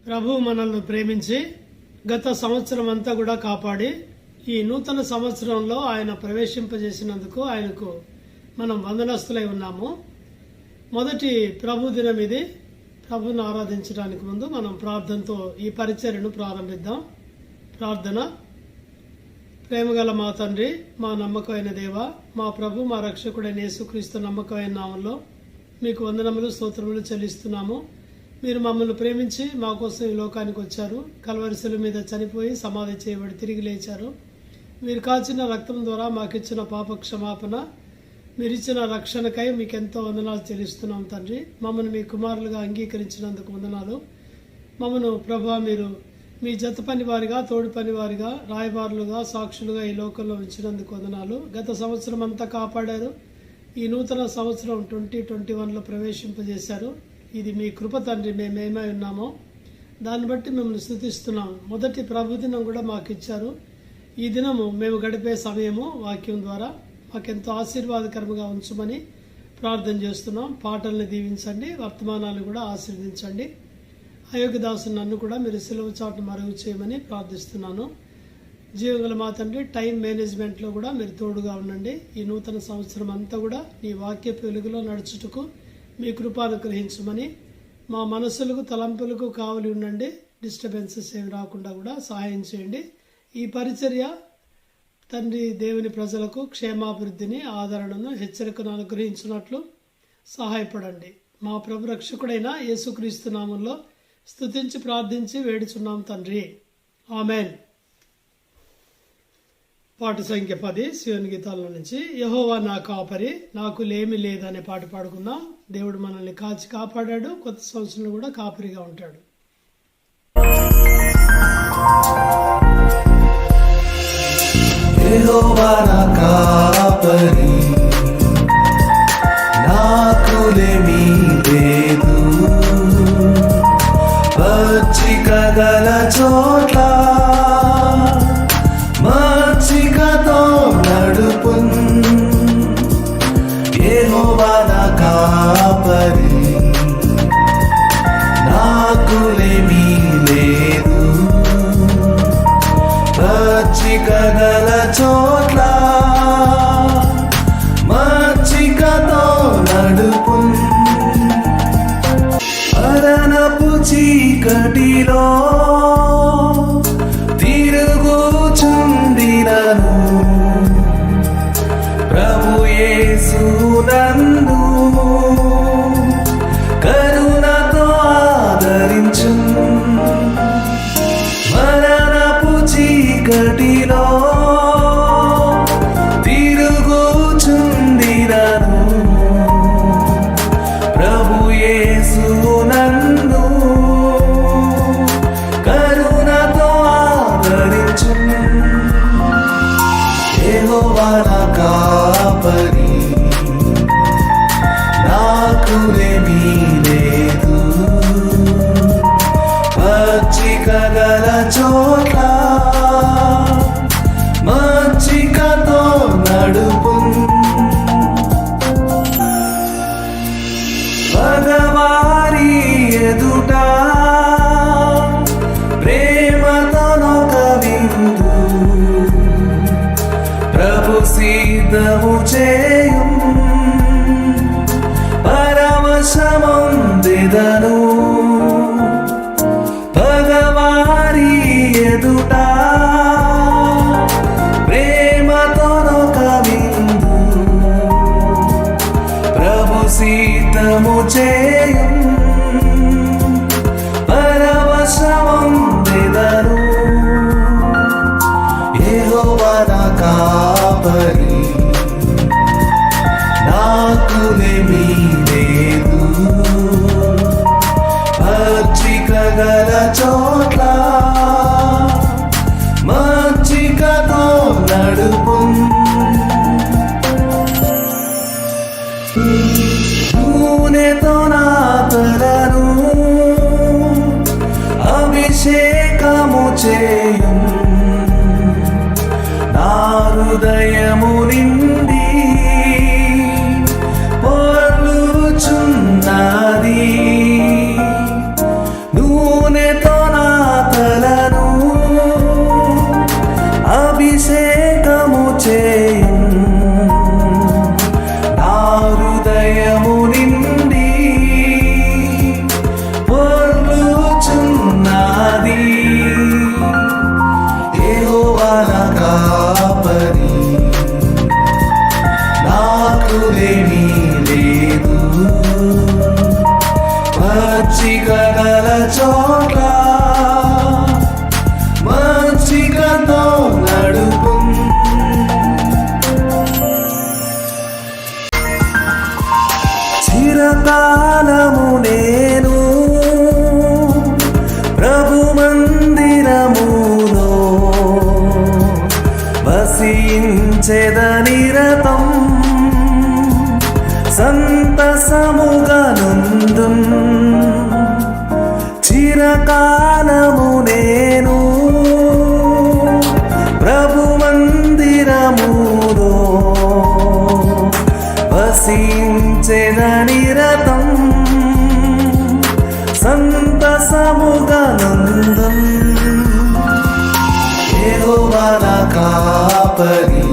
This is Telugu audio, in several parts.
ప్రభు మనల్ని ప్రేమించి గత సంవత్సరం అంతా కూడా కాపాడి ఈ నూతన సంవత్సరంలో ఆయన ప్రవేశింపజేసినందుకు ఆయనకు మనం వందనస్తులై ఉన్నాము. మొదటి ప్రభు దినం ఇది. ప్రభుని ఆరాధించడానికి ముందు మనం ప్రార్థనతో ఈ పరిచర్యను ప్రారంభిద్దాం. ప్రార్థన. ప్రేమగల మా తండ్రి, మా నమ్మకమైన దేవ, మా ప్రభు మా రక్షకుడైన యేసుక్రీస్తు నమ్మకమైన నామంలో మీకు వందనములు స్తోత్రములు చెల్లిస్తున్నాము. మీరు మమ్మల్ని ప్రేమించి మా కోసం ఈ లోకానికి వచ్చారు. కల్వరి శిలువ మీద చనిపోయి సమాధి చేయబడి తిరిగి లేచారు. మీరు కాచిన రక్తం ద్వారా మాకిచ్చిన పాప క్షమాపణ, మీరిచ్చిన రక్షణకై మీకు ఎంతో వందనాలు చెల్లిస్తున్నాం తండ్రి. మమ్మల్ని మీ కుమారులుగా అంగీకరించినందుకు వందనాలు. మమ్మను ప్రభా మీరు మీ జత పని వారిగా, తోడు పని వారిగా, రాయబారులుగా, సాక్షులుగా ఈ లోకంలో ఉంచినందుకు వందనాలు. గత సంవత్సరం అంతా కాపాడారు. ఈ నూతన సంవత్సరం 2021లో ప్రవేశింపజేశారు. ఇది మీ కృప తండ్రి. మేమేమై ఉన్నామో దాన్ని బట్టి మిమ్మల్ని స్తుతిస్తున్నాం. మొదటి ప్రభుదినం కూడా మాకు ఇచ్చారు. ఈ దినము మేము గడిపే సమయము వాక్యం ద్వారా మాకెంతో ఆశీర్వాదకరంగా ఉంచమని ప్రార్థన చేస్తున్నాం. పాటల్ని దీవించండి, వర్తమానాలు కూడా ఆశీర్వదించండి. అయోగ్యదాసు నన్ను కూడా మీరు సిలువ చాటును మరుగు చేయమని ప్రార్థిస్తున్నాను. జీవగల మా తండ్రి, టైం మేనేజ్మెంట్లో కూడా మీరు తోడుగా ఉండండి. ఈ నూతన సంవత్సరం అంతా కూడా నీ వాక్యపు వెలుగులో నడుచుటకు మీ కృపను గ్రహించమని, మా మనసులకు తలంపులకు కావలి ఉండండి. డిస్టర్బెన్సెస్ ఏమి రాకుండా కూడా సహాయం చేయండి. ఈ పరిచర్య తండ్రి దేవుని ప్రజలకు క్షేమాభివృద్ధిని, ఆదరణను, హెచ్చరికను అనుగ్రహించినట్లు సహాయపడండి. మా ప్రభు రక్షకుడైన యేసుక్రీస్తు నామంలో స్తుతించి ప్రార్థించి వేడుచున్నాం తండ్రి. ఆమెన్. పాట సంఖ్య 10 శివుని గీతాల నుంచి. యెహోవా నా కాపరి, నాకు లేమి లేదనే పాట పాడుకుందాం. దేవుడు మనల్ని కాచి కాపాడాడు. కొత్త సంవత్సరంలో కూడా కాపరిగా ఉంటాడు. యెహోవా నా కాపరి, నాకు లేమి లేదు. పచ్చిక గల చోట్ల మచ్చికతో నడుపున్. యెహోవా నా కాపరి, నాకు లేమి లేదు. పచ్చిక గల చోట్ల మచ్చికతో నడుపున్. అరణపు చీకటిలో తిరుగుచుండినను, ప్రభు యేసు నందు కరుణతో ఆదరించు. మరణపు చీకటిలో తిరుగుచుండినను, ప్రభు యేసు నందు కరుణతో ఆదరించు. యెహోవా నా కాపరి, నాకు లేమి లేదు. పచ్చిక గల చోట్ల మచ్చికతో నడుపు. పగవారి ఎదుట ప్రేమతోనొక విందు ప్రభు సిద్ధము చేయు. పరవశమొందెదను పగవారి ఎదుట ప్రేమతోనొక విందు ప్రభు సిద్ధము చేయు. పరవశమొందెదను. యెహోవా నా కాపరి, నాకు లేమి లేదు. పచ్చిక గల చోట్ల మచ్చికతో నడుపు. నూనెతో నా తలను అభిషేకము చేయు. నా హృదయము నిండి పొర్లుచున్నది. నూనెతో చిరకాలము నేను ప్రభు మందిరములో వసించెదనిరతం సంతసముగా నందున్ చిరకాలము నేను ప్రభు మందిరములో వసించెదనిరతం సంతసముగా నందున్ యెహోవా నా కాపరి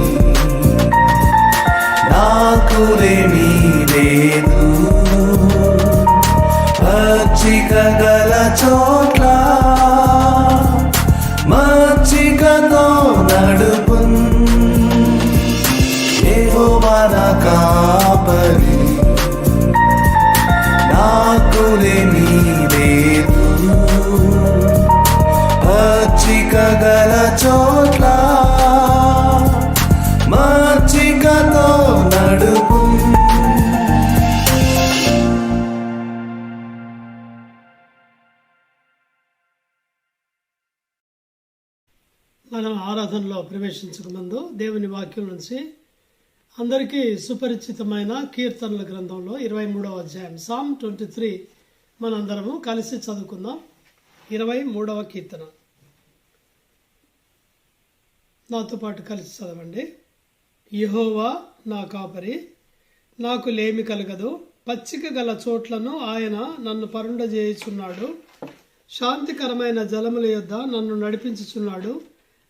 నాకులేమీ లేదు పచ్చిక గల చోట్ల మచ్చికతో నడుపున్ యెహోవా నా కాపరి నాకులేమీ లేదు పచ్చిక గల చోట్ల మచ్చికతో నడుపు. మనం ఆరాధనలో ప్రవేశించక ముందు దేవుని వాక్యం నుంచి అందరికీ సుపరిచితమైన కీర్తనల గ్రంథంలో 23వ అధ్యాయం సామ్ 23 మనందరము కలిసి చదువుకుందాం. 23వ కీర్తన నాతో పాటు కలిసి చదవండి. యెహోవా నా కాపరి, నాకు లేమి కలగదు. పచ్చిక గల చోట్లను ఆయన నన్ను పరుండజేయుచున్నాడు. శాంతికరమైన జలముల యొద్ద నన్ను నడిపించుచున్నాడు.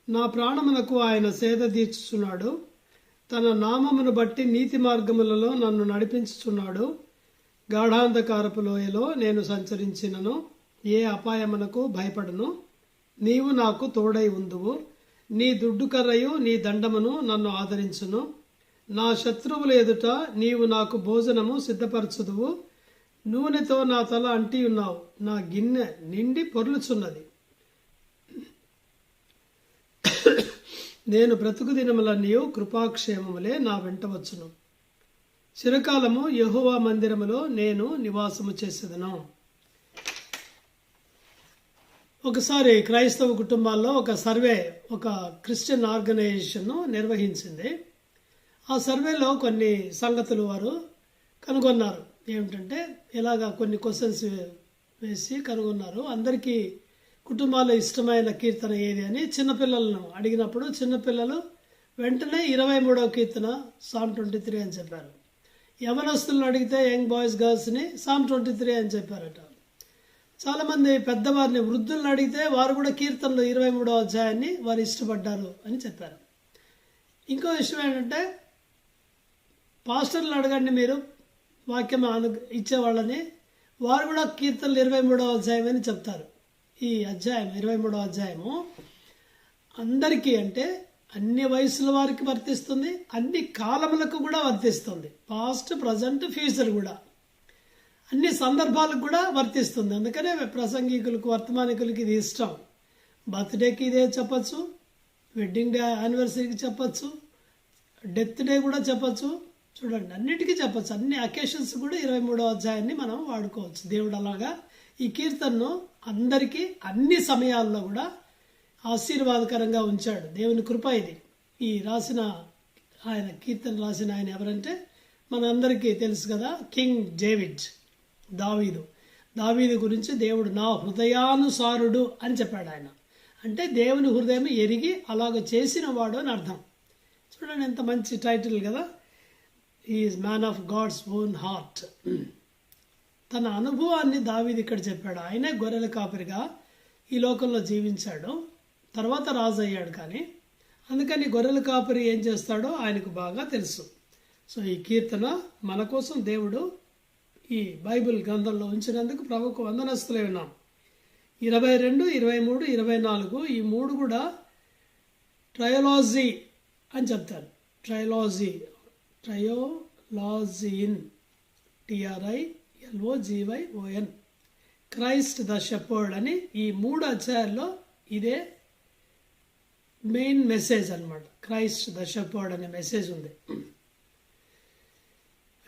నా ప్రాణమునకు ఆయన సేద తీర్చుచున్నాడు. తన నామమును బట్టి నీతి మార్గములలో నన్ను నడిపించుచున్నాడు. గాఢాంధకారపు లోయలో నేను సంచరించినను ఏ అపాయమునకు భయపడను. నీవు నాకు తోడై ఉందువు. నీ దుడ్డు కర్రయు నీ దండమును నన్ను ఆదరించును. నా శత్రువుల ఎదుట నీవు నాకు భోజనము సిద్ధపరచుదువు. నూనెతో నా తల అంటి ఉన్నావు. నా గిన్నె నిండి పొర్లుచున్నది. నేను బ్రతుకు దినములన్నీ కృపాక్షేమములే నా వెంట వచ్చును. చిరకాలము యెహోవా మందిరములో నేను నివాసము చేసేదను. ఒకసారి క్రైస్తవ కుటుంబాల్లో ఒక సర్వే ఒక క్రిస్టియన్ ఆర్గనైజేషన్ నిర్వహించింది. ఆ సర్వేలో కొన్ని సంగతులు వారు కనుగొన్నారు. ఏమిటంటే ఇలాగా కొన్ని క్వశ్చన్స్ వేసి కనుగొన్నారు. అందరికీ కుటుంబాల్లో ఇష్టమైన కీర్తన ఏది అని చిన్నపిల్లలను అడిగినప్పుడు చిన్నపిల్లలు వెంటనే 23వ కీర్తన సామ్ 23 అని చెప్పారు. యవనస్తులను అడిగితే యంగ్ బాయ్స్ గర్ల్స్ని సామ్ 23 అని చెప్పారట. చాలామంది పెద్దవారిని వృద్ధులను అడిగితే వారు కూడా కీర్తనలు 23వ అధ్యాయాన్ని వారు ఇష్టపడ్డారు అని చెప్పారు. ఇంకో విషయం ఏంటంటే పాస్టర్లు అడగండి మీరు వాక్యం ఇచ్చేవాళ్ళని, వారు కూడా కీర్తనలు 23వ అధ్యాయం అని చెప్తారు. ఈ అధ్యాయం 23వ అధ్యాయము అందరికీ అంటే అన్ని వయసుల వారికి వర్తిస్తుంది, అన్ని కాలములకు కూడా వర్తిస్తుంది. పాస్ట్, ప్రజెంట్, ఫ్యూచర్ కూడా అన్ని సందర్భాలకు కూడా వర్తిస్తుంది. అందుకనే ప్రసంగికులకు వర్తమానికులకి ఇది ఇష్టం. బర్త్డేకి ఇదే చెప్పచ్చు, వెడ్డింగ్ డే యానివర్సరీకి చెప్పచ్చు, డెత్ డే కూడా చెప్పచ్చు. చూడండి అన్నిటికీ చెప్పచ్చు. అన్ని అకేషన్స్ కూడా 23వ అధ్యాయాన్ని మనం వాడుకోవచ్చు. దేవుడు అలాగా ఈ కీర్తనను అందరికీ అన్ని సమయాల్లో కూడా ఆశీర్వాదకరంగా ఉంచాడు. దేవుని కృప ఇది. ఈ రాసిన ఆయన కీర్తన రాసిన ఆయన ఎవరంటే మనందరికీ తెలుసు కదా, కింగ్ డేవిడ్, దావీదు గురించి దేవుడు నా హృదయానుసారుడు అని చెప్పాడు. ఆయన అంటే దేవుని హృదయం ఎరిగి అలాగ చేసిన వాడు అని అర్థం. చూడండి ఎంత మంచి టైటిల్ కదా, is man of God's own heart. తన అనుభవాన్ని దావీదు ఇక్కడ చెప్పాడు. ఆయనే గొర్రెల కాపరిగా ఈ లోకంలో జీవించాడు, తర్వాత రాజు అయ్యాడు. కానీ అందుకని గొర్రెల కాపరి ఏం చేస్తాడో ఆయనకు బాగా తెలుసు. సో ఈ కీర్తన మన కోసం దేవుడు ఈ బైబిల్ గ్రంథంలో ఉంచినందుకు ప్రభుకు వందనస్తులై ఉన్నాం. 22, 23, 24 ఈ మూడు కూడా ట్రయోలాజీ అని చెప్తారు. ట్రయోలాజిన్ TRILOGYON క్రైస్ట్ ద షెపర్డ్ అని ఈ 3 అధ్యాయాల్లో ఇదే మెయిన్ మెసేజ్ అన్నమాట. క్రైస్ట్ ద షెపర్డ్ అనే మెసేజ్ ఉంది.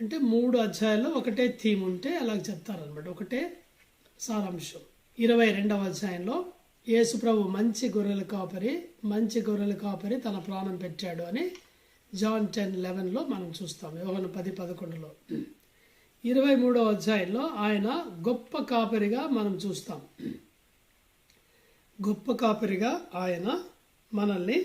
అంటే 3 అధ్యాయాల్లో ఒకటే థీమ్ ఉంటే అలా చెప్తారనమాట, ఒకటే సారాంశం. 22వ అధ్యాయంలో యేసు ప్రభు మంచి గొర్రెల కాపరి తన ప్రాణం పెట్టాడు అని జాన్ 10:11లో మనం చూస్తాం. యోహాను 10:11లో. 23వ అధ్యాయంలో ఆయన గొప్ప కాపరిగా మనం చూస్తాం. గొప్ప కాపరిగా ఆయన మనల్ని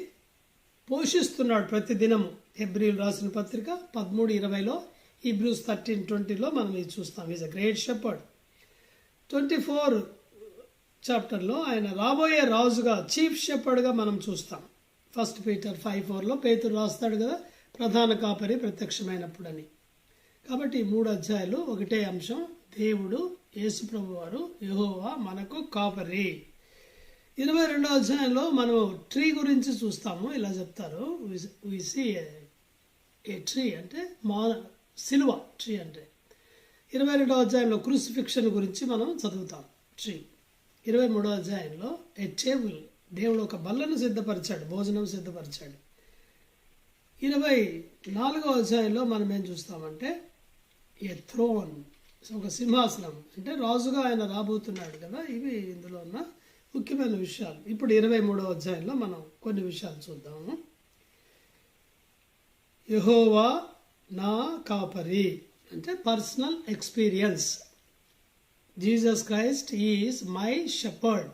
పోషిస్తున్నాడు ప్రతి దినము. హెబ్రీయులు రాసిన పత్రిక 13:20లో, హీబ్రూస్ 13:20లో మనం ఇది చూస్తాం. Is a great shepherd. 24 చాప్టర్లో ఆయన రాబోయే రాజుగా, చీఫ్ షెపర్డ్గా మనం చూస్తాం. 1 పీటర్ 5:4లో పేతురు రాస్తాడు కదా, ప్రధాన కాపరి ప్రత్యక్షమైనప్పుడు అని. కాబట్టి ఈ 3 అధ్యాయాలు ఒకటే అంశం, దేవుడు యేసు ప్రభు వారు యెహోవా మనకు కాపరి. 22వ అధ్యాయంలో మనం ట్రీ గురించి చూస్తాము. ఇలా చెప్తారు, వి సీ ఏ ట్రీ అంటే సిలువ ట్రీ అంటే. 22వ అధ్యాయంలో క్రూసిఫిక్షన్ గురించి మనం చదువుతాం ట్రీ. 23వ అధ్యాయంలో ఏ టేబుల్, దేవుడు ఒక బల్లను సిద్ధపరిచాడు, భోజనం సిద్ధపరిచాడు. 24వ అధ్యాయంలో మనం ఏం చూస్తామంటే ఏ థ్రోన్, ఒక సింహాసనం, అంటే రాజుగా ఆయన రాబోతున్నాడు కదా. ఇవి ఇందులో ఉన్న ముఖ్యమైన విషయాలు. ఇప్పుడు 23వ అధ్యాయంలో మనం కొన్ని విషయాలు చూద్దాము. యెహోవా నా కాపరి అంటే personal experience. Jesus Christ is my shepherd.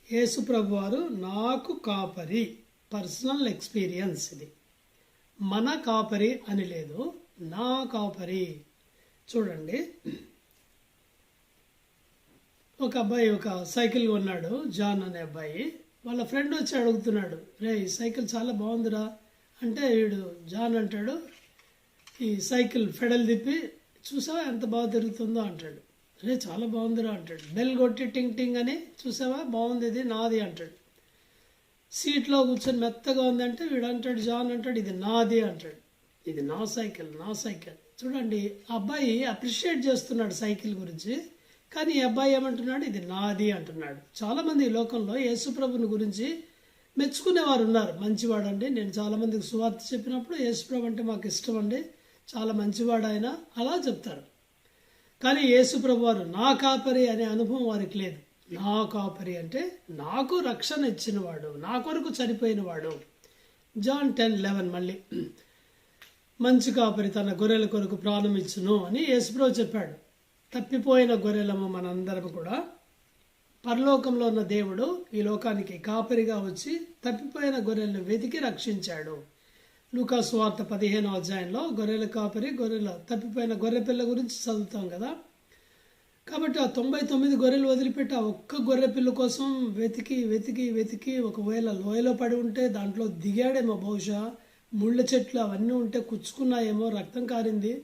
యేసు ప్రభు వారు నాకు కాపరి, పర్సనల్ ఎక్స్పీరియన్స్. ఇది మన కాపరి అని లేదు, నా కాపరి. చూడండి, ఒక అబ్బాయి ఒక సైకిల్ కొన్నాడు, జాన్ అనే అబ్బాయి. వాళ్ళ ఫ్రెండ్ వచ్చి అడుగుతున్నాడు, రే ఈ సైకిల్ చాలా బాగుందిరా అంటే, వీడు జాన్ అంటాడు, ఈ సైకిల్ ఫెడల్ తిప్పి చూసావా ఎంత బాగా తిరుగుతుందో అంటాడు. రే చాలా బాగుందిరా అంటాడు. బెల్ కొట్టి టింగ్ టింగ్ అని, చూసావా బాగుంది, ఇది నాది అంటాడు. సీట్లో కూర్చొని మెత్తగా ఉందంటే వీడు అంటాడు, జాన్ అంటాడు, ఇది నాది అంటాడు. ఇది నా సైకిల్, నా సైకిల్. చూడండి, ఆ అబ్బాయి అప్రిషియేట్ చేస్తున్నాడు సైకిల్ గురించి, కానీ ఈ అబ్బాయి ఏమంటున్నాడు, ఇది నాది అంటున్నాడు. చాలామంది ఈ లోకంలో యేసుప్రభుని గురించి మెచ్చుకునేవారు ఉన్నారు. మంచివాడండి, నేను చాలామందికి సువార్త చెప్పినప్పుడు యేసుప్రభు అంటే మాకు ఇష్టం అండి, చాలా మంచివాడు ఆయన, అలా చెప్తారు. కానీ యేసుప్రభు వారు నా కాపరి అనే అనుభవం వారికి లేదు. నా కాపరి అంటే నాకు రక్షణ ఇచ్చినవాడు, నా కొరకు చనిపోయినవాడు. జాన్ 10:11 మళ్ళీ మంచి కాపరి తన గొర్రెల కొరకు ప్రాణం ఇచ్చును అని యేసుప్రభు చెప్పాడు. తప్పిపోయిన గొర్రెలము మనందరం కూడా. పరలోకంలో ఉన్న దేవుడు ఈ లోకానికి కాపరిగా వచ్చి తప్పిపోయిన గొర్రెలను వెతికి రక్షించాడు. లూకా సువార్త 15వ అధ్యాయంలో గొర్రెల కాపరి, తప్పిపోయిన గొర్రె పిల్ల గురించి చదువుతాం కదా. కాబట్టి ఆ 99 గొర్రెలు వదిలిపెట్టి ఆ ఒక్క గొర్రె పిల్ల కోసం వెతికి వెతికి వెతికి, ఒకవేళ లోయలో పడి ఉంటే దాంట్లో దిగాడేమో, బహుశా ముళ్ళ చెట్లు అవన్నీ ఉంటే కుచ్చుకున్నాయేమో, రక్తం కారింది.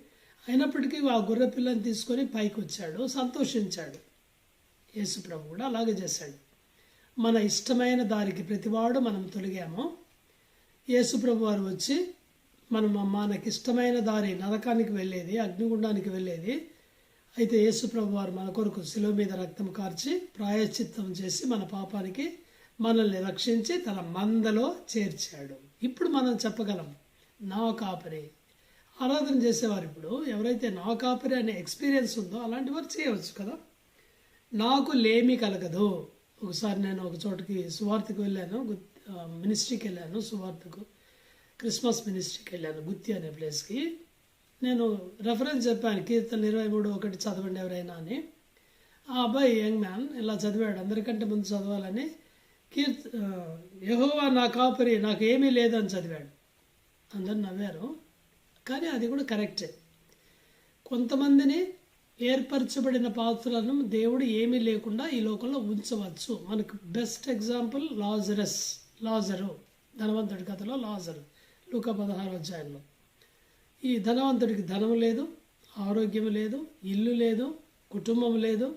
అయినప్పటికీ ఆ గొర్రె పిల్లని తీసుకొని పైకి వచ్చాడు, సంతోషించాడు. యేసు ప్రభు కూడా అలాగే చేశాడు. మన ఇష్టమైన దారికి ప్రతివాడు మనం తొలిగామో, యేసు ప్రభు వారు వచ్చి మనకి ఇష్టమైన దారి నరకానికి వెళ్ళేది, అగ్నిగుండానికి వెళ్ళేది. అయితే యేసు ప్రభు వారు మన కొరకు శిలువ మీద రక్తం కార్చి ప్రాయశ్చిత్తం చేసి మన పాపానికి మనల్ని రక్షించి తన మందలో చేర్చాడు. ఇప్పుడు మనం చెప్పగలం, నా కాపరి. ఆరాధన చేసేవారు ఇప్పుడు ఎవరైతే నా కాపరి అనే ఎక్స్పీరియన్స్ ఉందో అలాంటి వారు చేయవచ్చు కదా. నాకు లేమి కలగదు. ఒకసారి నేను ఒక చోటకి సువార్తకు వెళ్ళాను, మినిస్ట్రీకి వెళ్ళాను, సువార్తకు క్రిస్మస్ మినిస్ట్రీకి వెళ్ళాను, గుత్తి అనే ప్లేస్కి. నేను రెఫరెన్స్ చెప్పాను, కీర్తన 23:1 చదవండి ఎవరైనా అని. ఆ అబ్బాయి యంగ్ మ్యాన్ ఇలా చదివాడు, అందరికంటే ముందు చదవాలని. యెహోవా నా కాపరి, నాకు ఏమీ లేదని చదివాడు. అందరు నవ్వారు, కానీ అది కూడా కరెక్టే. కొంతమందిని ఏర్పరచబడిన పాత్రలను దేవుడు ఏమీ లేకుండా ఈ లోకంలో ఉంచవచ్చు. మనకు బెస్ట్ ఎగ్జాంపుల్ లాజరు, ధనవంతుడి కథలో లాజరు, లూకా 16వ అధ్యాయంలో. ఈ ధనవంతుడికి ధనం లేదు, ఆరోగ్యం లేదు, ఇల్లు లేదు, కుటుంబం లేదు,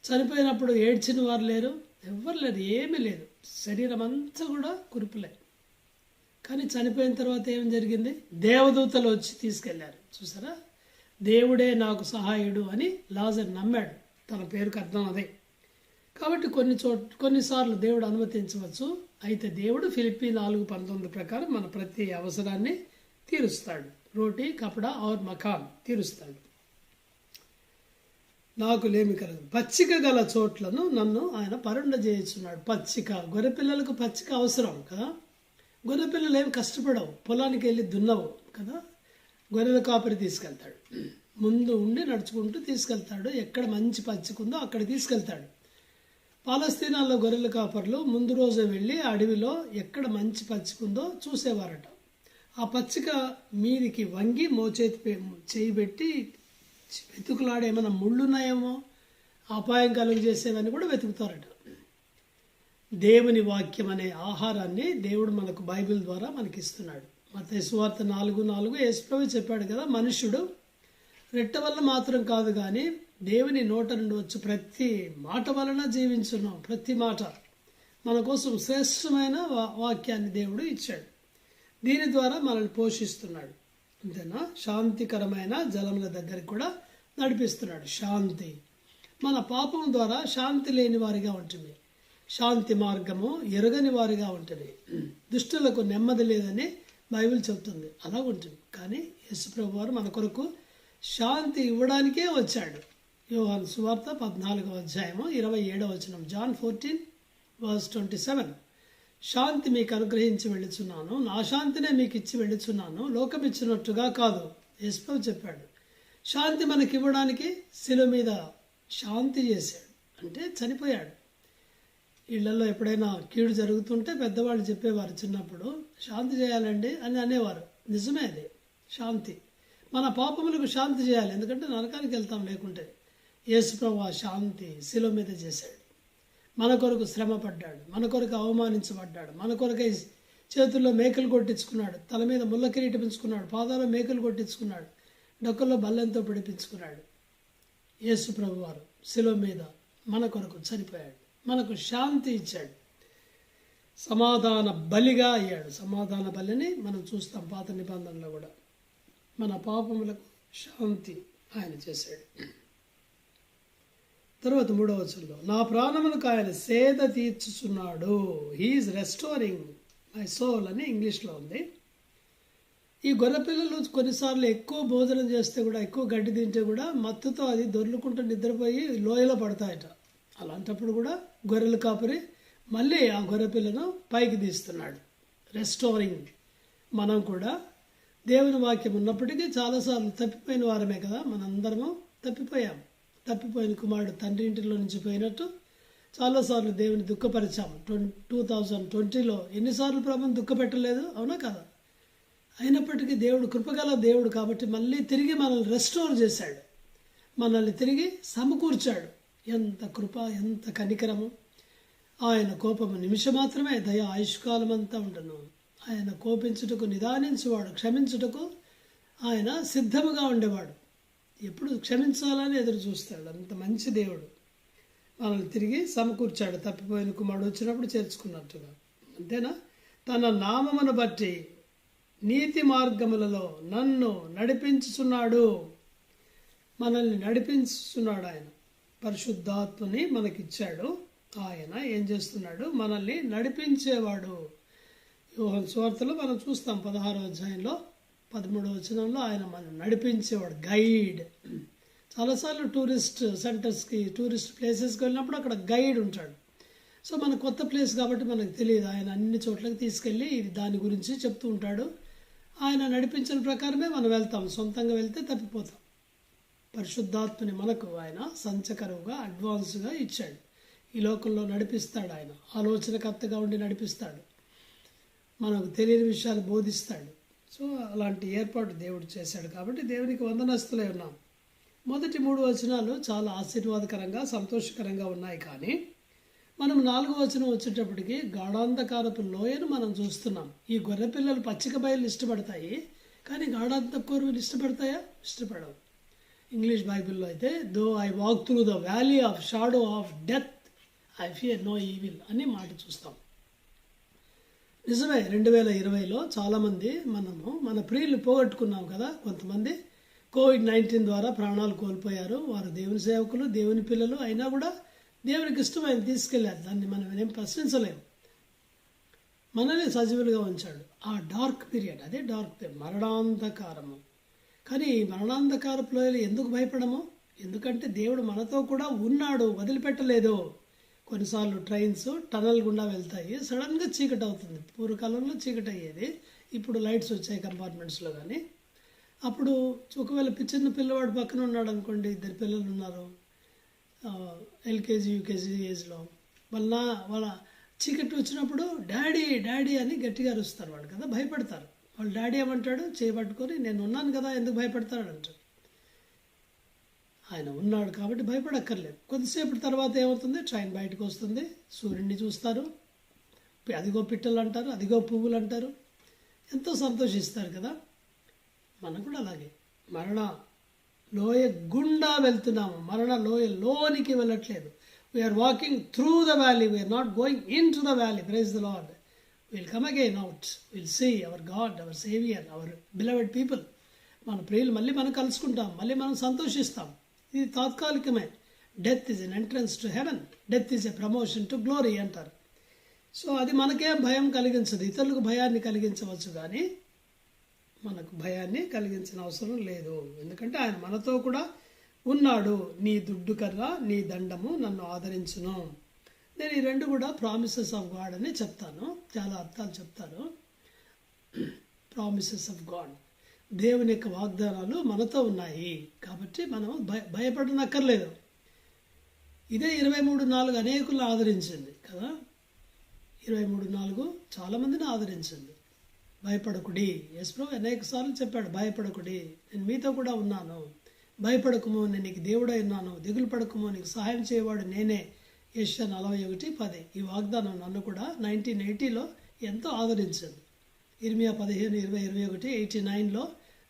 చనిపోయినప్పుడు ఏడ్చిన వారు లేరు, ఎవ్వరు లేరు, ఏమీ లేదు, శరీరం అంతా కూడా కురుపులే. కానీ చనిపోయిన తర్వాత ఏం జరిగింది, దేవదూతలు వచ్చి తీసుకెళ్లారు. చూసారా, దేవుడే నాకు సహాయుడు అని లాజర్ నమ్మాడు, తన పేరుకు అర్థం అదే. కాబట్టి కొన్నిసార్లు దేవుడు అనుమతించవచ్చు. అయితే దేవుడు ఫిలిప్పీ 4:19 ప్రకారం మన ప్రతి అవసరాన్ని తీరుస్తాడు. రోటీ కపడా ఔర్ మకాన్ తీరుస్తాడు. నాకు లేమి కలదు. పచ్చిక గల చోట్లను నన్ను ఆయన పరుండ చేయించున్నాడు. పచ్చిక, గొర్రెపిల్లలకు పచ్చిక అవసరం కదా. గొర్రెపిల్లలు ఏమి కష్టపడవు, పొలానికి వెళ్ళి దున్నవు కదా. గొర్రెల కాపరి తీసుకెళ్తాడు, ముందు ఉండి నడుచుకుంటూ తీసుకెళ్తాడు. ఎక్కడ మంచి పచ్చిక ఉందో అక్కడ తీసుకెళ్తాడు. పాలస్తీనాలో గొర్రెల కాపర్లు ముందు రోజే వెళ్ళి అడవిలో ఎక్కడ మంచి పచ్చిక ఉందో చూసేవారట. ఆ పచ్చిక మీదికి వంగి చేయి పెట్టి వెతుకులాడే ఏమైనా ముళ్ళున్నాయేమో, అపాయం కలుగు చేసేవని కూడా వెతుకుతారట. దేవుని వాక్యం అనే ఆహారాన్ని దేవుడు మనకు బైబిల్ ద్వారా మనకి ఇస్తున్నాడు. మత్తయి సువార్త 4:4 యేసుప్రభు చెప్పాడు కదా, మనుష్యుడు రెట్ట వల్ల మాత్రం కాదు కానీ దేవుని నోట నుండి వచ్చి ప్రతి మాట వలన జీవించున్నాం. ప్రతి మాట మన కోసం శ్రేష్టమైన వాక్యాన్ని దేవుడు ఇచ్చాడు. దీని ద్వారా మనల్ని పోషిస్తున్నాడు. అంతేనా, శాంతికరమైన జలముల దగ్గరికి కూడా నడిపిస్తున్నాడు. శాంతి, మన పాపం ద్వారా శాంతి లేని వారిగా ఉంటుంది. శాంతి మార్గము ఎరగని వారిగా ఉంటుంది. దుష్టులకు నెమ్మది లేదని బైబిల్ చెబుతుంది. అలా ఉంటుంది. కానీ యేసుప్రభు వారు మన కొరకు శాంతి ఇవ్వడానికే వచ్చాడు. యోహాను సువార్త 14:27 జాన్ 14:27 శాంతి మీకు అనుగ్రహించి వెళ్ళుచున్నాను, నా శాంతినే మీకు ఇచ్చి వెళ్ళుచున్నాను, లోకం ఇచ్చినట్టుగా కాదు. యేసుప్రభు చెప్పాడు. శాంతి మనకి ఇవ్వడానికి శిలువ మీద శాంతి చేశాడు, అంటే చనిపోయాడు. ఇళ్లలో ఎప్పుడైనా కీడు జరుగుతుంటే పెద్దవాళ్ళు చెప్పేవారు చిన్నప్పుడు, శాంతి చేయాలండి అని అనేవారు. నిజమే, అది శాంతి. మన పాపములకు శాంతి చేయాలి, ఎందుకంటే నరకానికి వెళ్తాం లేకుంటే. యేసుప్రభు ఆ శాంతి శిలువ మీద చేశాడు. మన కొరకు శ్రమ పడ్డాడు, మన కొరకు అవమానించబడ్డాడు, మన కొరకై చేతుల్లో మేకలు కొట్టించుకున్నాడు, తల మీద ముళ్ళ కిరీటం పెంచుకున్నాడు, పాదాల్లో మేకలు కొట్టించుకున్నాడు, డొక్కల్లో బల్లెంతో పిడిపించుకున్నాడు. యేసుప్రభు వారు శిలువ మీద మన కొరకు చనిపోయాడు, మనకు శాంతి ఇచ్చాడు, సమాధాన బలిగా అయ్యాడు. సమాధాన బలిని మనం చూస్తాం పాత నిబంధనలో కూడా. మన పాపములకు శాంతి ఆయన చేశాడు. తర్వాత 3వ వచనంలో, నా ప్రాణములకు ఆయన సేద తీర్చుచున్నాడు. హీఈస్ రెస్టోరింగ్ మై సోల్ అని ఇంగ్లీష్లో ఉంది. ఈ గొర్రెపిల్లలు కొన్నిసార్లు ఎక్కువ భోజనం చేస్తే కూడా, ఎక్కువ గడ్డి తింటే కూడా మత్తుతో అది దొర్లుకుంటూ నిద్రపోయి లోయలో పడతాయట. అలాంటప్పుడు కూడా గొర్రెల కాపరి మళ్ళీ ఆ గొర్రెపిల్లను పైకి తీస్తున్నాడు. రెస్టోరింగ్. మనం కూడా దేవుని వాక్యం ఉన్నప్పటికీ చాలాసార్లు తప్పిపోయిన వారమే కదా. మనందరము తప్పిపోయాం. తప్పిపోయిన కుమారుడు తండ్రి ఇంటిలో నుంచి పోయినట్టు చాలాసార్లు దేవుని దుఃఖపరిచాము. 2020లో ఎన్నిసార్లు ప్రభుని దుఃఖపెట్టలేదు, అవునా కదా. అయినప్పటికీ దేవుడు కృపగల దేవుడు కాబట్టి మళ్ళీ తిరిగి మనల్ని రెస్టోర్ చేశాడు, మనల్ని తిరిగి సమకూర్చాడు. ఎంత కృప, ఎంత కనికరము. ఆయన కోపము నిమిషం మాత్రమే, దయ ఆయుష్కాలం అంతా ఉండను. ఆయన కోపించుటకు నిదానించేవాడు, క్షమించుటకు ఆయన సిద్ధముగా ఉండేవాడు. ఎప్పుడు క్షమించాలని ఎదురు చూస్తాడు. అంత మంచి దేవుడు. మనల్ని తిరిగి సమకూర్చాడు, తప్పిపోయిన కుమారుడు వచ్చినప్పుడు చేర్చుకున్నట్టుగా. అంతేనా, తన నామమును బట్టి నీతి మార్గములలో నన్ను నడిపించుచున్నాడు. మనల్ని నడిపించుచున్నాడు ఆయన. పరిశుద్ధాత్మని మనకిచ్చాడు. ఆయన ఏం చేస్తున్నాడు, మనల్ని నడిపించేవాడు. యోహాను సువార్తలో మనం చూస్తాం 16వ అధ్యాయంలో 13వ వచనంలో ఆయన మనం నడిపించేవాడు, గైడ్. చాలాసార్లు టూరిస్ట్ సెంటర్స్కి, టూరిస్ట్ ప్లేసెస్కి వెళ్ళినప్పుడు అక్కడ గైడ్ ఉంటాడు. సో మన కొత్త ప్లేస్ కాబట్టి మనకు తెలియదు. ఆయన అన్ని చోట్లకి తీసుకెళ్ళి ఇది దాని గురించి చెప్తూ ఉంటాడు. ఆయన నడిపించిన ప్రకారమే మనం వెళ్తాం. సొంతంగా వెళ్తే తప్పిపోతాం. పరిశుద్ధాత్మని మనకు ఆయన సంచకరువుగా, అడ్వాన్స్గా ఇచ్చాడు. ఈ లోకంలో నడిపిస్తాడు. ఆయన ఆలోచనకర్తగా ఉండి నడిపిస్తాడు, మనకు తెలియని విషయాలు బోధిస్తాడు. సో అలాంటి ఏర్పాటు దేవుడు చేశాడు కాబట్టి దేవునికి వందనస్తులై ఉన్నాం. మొదటి 3 వచనాలు చాలా ఆశీర్వాదకరంగా, సంతోషకరంగా ఉన్నాయి. కానీ మనం 4వ వచనం వచ్చేటప్పటికి గాఢాంధకారపు లోయను మనం చూస్తున్నాం. ఈ గొర్రె పిల్లలు పచ్చిక బయలు ఇష్టపడతాయి, కానీ గాఢాంధకూరులు ఇష్టపడతాయా? ఇష్టపడవు. ఇంగ్లీష్ బైబిల్లో అయితే, though I walk through the valley of shadow of death I fear no evil అని మాట చూస్తాం. నిజమే, 2020లో చాలామంది మనము మన ప్రియులు పోగొట్టుకున్నాం కదా. కొంతమంది COVID-19 ద్వారా ప్రాణాలు కోల్పోయారు. వారు దేవుని సేవకులు, దేవుని పిల్లలు అయినా కూడా దేవునికి ఇష్టమైన తీసుకెళ్ళారు. దాన్ని మనం ఏం ప్రశ్నించలేము. మనల్ని సజీవులుగా ఉంచాడు. ఆ డార్క్ పీరియడ్, అదే డార్క్ పీరియడ్, మరణాంధకారము. కానీ ఈ మరణాంధకారపు ఎందుకు భయపడము? ఎందుకంటే దేవుడు మనతో కూడా ఉన్నాడు, వదిలిపెట్టలేదు. కొన్నిసార్లు ట్రైన్స్ టనల్ గుండా వెళ్తాయి, సడన్గా చీకటి అవుతుంది. పూర్వకాలంలో చీకటి అయ్యేది, ఇప్పుడు లైట్స్ వచ్చాయి కంపార్ట్మెంట్స్లో. కానీ అప్పుడు ఒకవేళ చిన్న పిల్లవాడు పక్కన ఉన్నాడు అనుకోండి, 2 పిల్లలు ఉన్నారు ఎల్కేజీ యూకేజీ ఏజ్లో, వాళ్ళ చీకటి వచ్చినప్పుడు డాడీ డాడీ అని గట్టిగా అరుస్తారు వాడు కదా, భయపడతారు. వాళ్ళు డాడీ ఏమంటాడు, చేయబట్టుకొని నేను ఉన్నాను కదా ఎందుకు భయపడతాడు అంటారు. ఆయన ఉన్నాడు కాబట్టి భయపడక్కర్లేదు. కొద్దిసేపటి తర్వాత ఏమవుతుంది, ట్రైన్ బయటకు వస్తుంది, సూర్యుడిని చూస్తారు, అదిగో పిట్టలు అంటారు, అదిగో పువ్వులు అంటారు, ఎంతో సంతోషిస్తారు కదా. మనం కూడా అలాగే మరణ లోయ గుండా వెళ్తున్నాము, మరణ లోయలోనికి వెళ్ళట్లేదు. We're walking through the valley, we're not going into the valley. Praise the Lord. Will come again out, will see our God, our saviour, our beloved people. మన ప్రియులు మళ్ళీ మనం కలుసుకుంటాం, మళ్ళీ మనం సంతోషిస్తాం. ఇది తాత్కాలికమే. Death is an entrance to heaven, death is a promotion to glory అంటారు. సో అది మనకేం భయం కలిగించదు. ఇతరులకు భయాన్ని కలిగించవచ్చు కానీ మనకు భయాన్ని కలిగించిన అవసరం లేదు. ఎందుకంటే ఆయన మనతో కూడా ఉన్నాడు. నీ దుడ్డు కర్ర నీ దండము నన్ను ఆదరించును. నేను ఈ 2 కూడా ప్రామిసెస్ ఆఫ్ గాడ్ అని చెప్తాను, చాలా అర్థాలు చెప్తాను. ప్రామిసెస్ ఆఫ్ గాడ్, దేవుని యొక్క వాగ్దానాలు మనతో ఉన్నాయి కాబట్టి మనం భయపడనక్కర్లేదు. ఇదే 23:4 అనేకులను ఆదరించింది కదా. 23:4 చాలామందిని ఆదరించింది. భయపడకుడి, యేసుప్రభు అనేక సార్లు చెప్పాడు, భయపడకుడి, నేను మీతో కూడా ఉన్నాను, భయపడకుము, నేను నీకు దేవుడై ఉన్నాను, దిగులు పడకుము, నీకు సహాయం చేయవాడు నేనే. యెషయా 41:10. ఈ వాగ్దానం నన్ను కూడా 1980లో ఎంతో ఆదరించింది. ఇర్మియా 15:20-21 89లో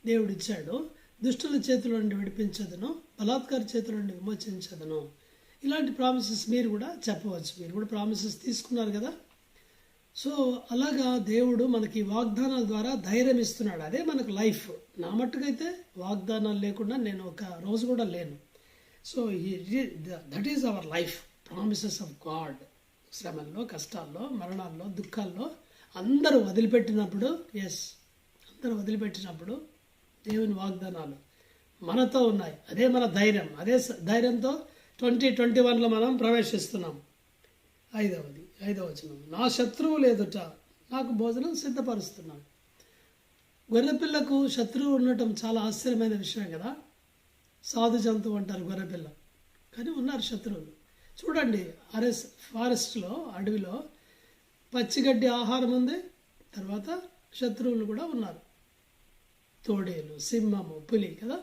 దేవుడు ఇచ్చాడు. దుష్టుల చేతుల నుండి విడిపించదును, బలాత్కార చేతుల నుండి విమోచించదును. ఇలాంటి ప్రామిసెస్ మీరు కూడా చెప్పవచ్చు. మీరు కూడా ప్రామిసెస్ తీసుకున్నారు కదా. సో అలాగా దేవుడు మనకి వాగ్దానాల ద్వారా ధైర్యం ఇస్తున్నాడు. అదే మనకు లైఫ్. నా మట్టుకైతే వాగ్దానాలు లేకుండా నేను ఒక రోజు కూడా లేను. So that is our life, promises of God. శ్రమల్లో, కష్టాల్లో, మరణాల్లో, దుఃఖాల్లో అందరూ వదిలిపెట్టినప్పుడు, అందరూ వదిలిపెట్టినప్పుడు దేవుని వాగ్దానాలు మనతో ఉన్నాయి. అదే మన ధైర్యం. అదే ధైర్యంతో 2021లో మనం ప్రవేశిస్తున్నాం. 5వ వచనం, నా శత్రువులు ఎదుట నాకు భోజనం సిద్ధపరుస్తున్నాడు. గొర్రెపిల్లకు శత్రువు ఉండటం చాలా ఆశ్చర్యమైన విషయం కదా. సాధు జంతువు అంటారు గొర్రెపిల్ల, కానీ ఉన్నారు శత్రువులు. చూడండి, ఫారెస్ట్లో, అడవిలో పచ్చిగడ్డి ఆహారం ఉంది, తర్వాత శత్రువులు కూడా ఉన్నారు. తోడేలు, సింహము, పులి కదా.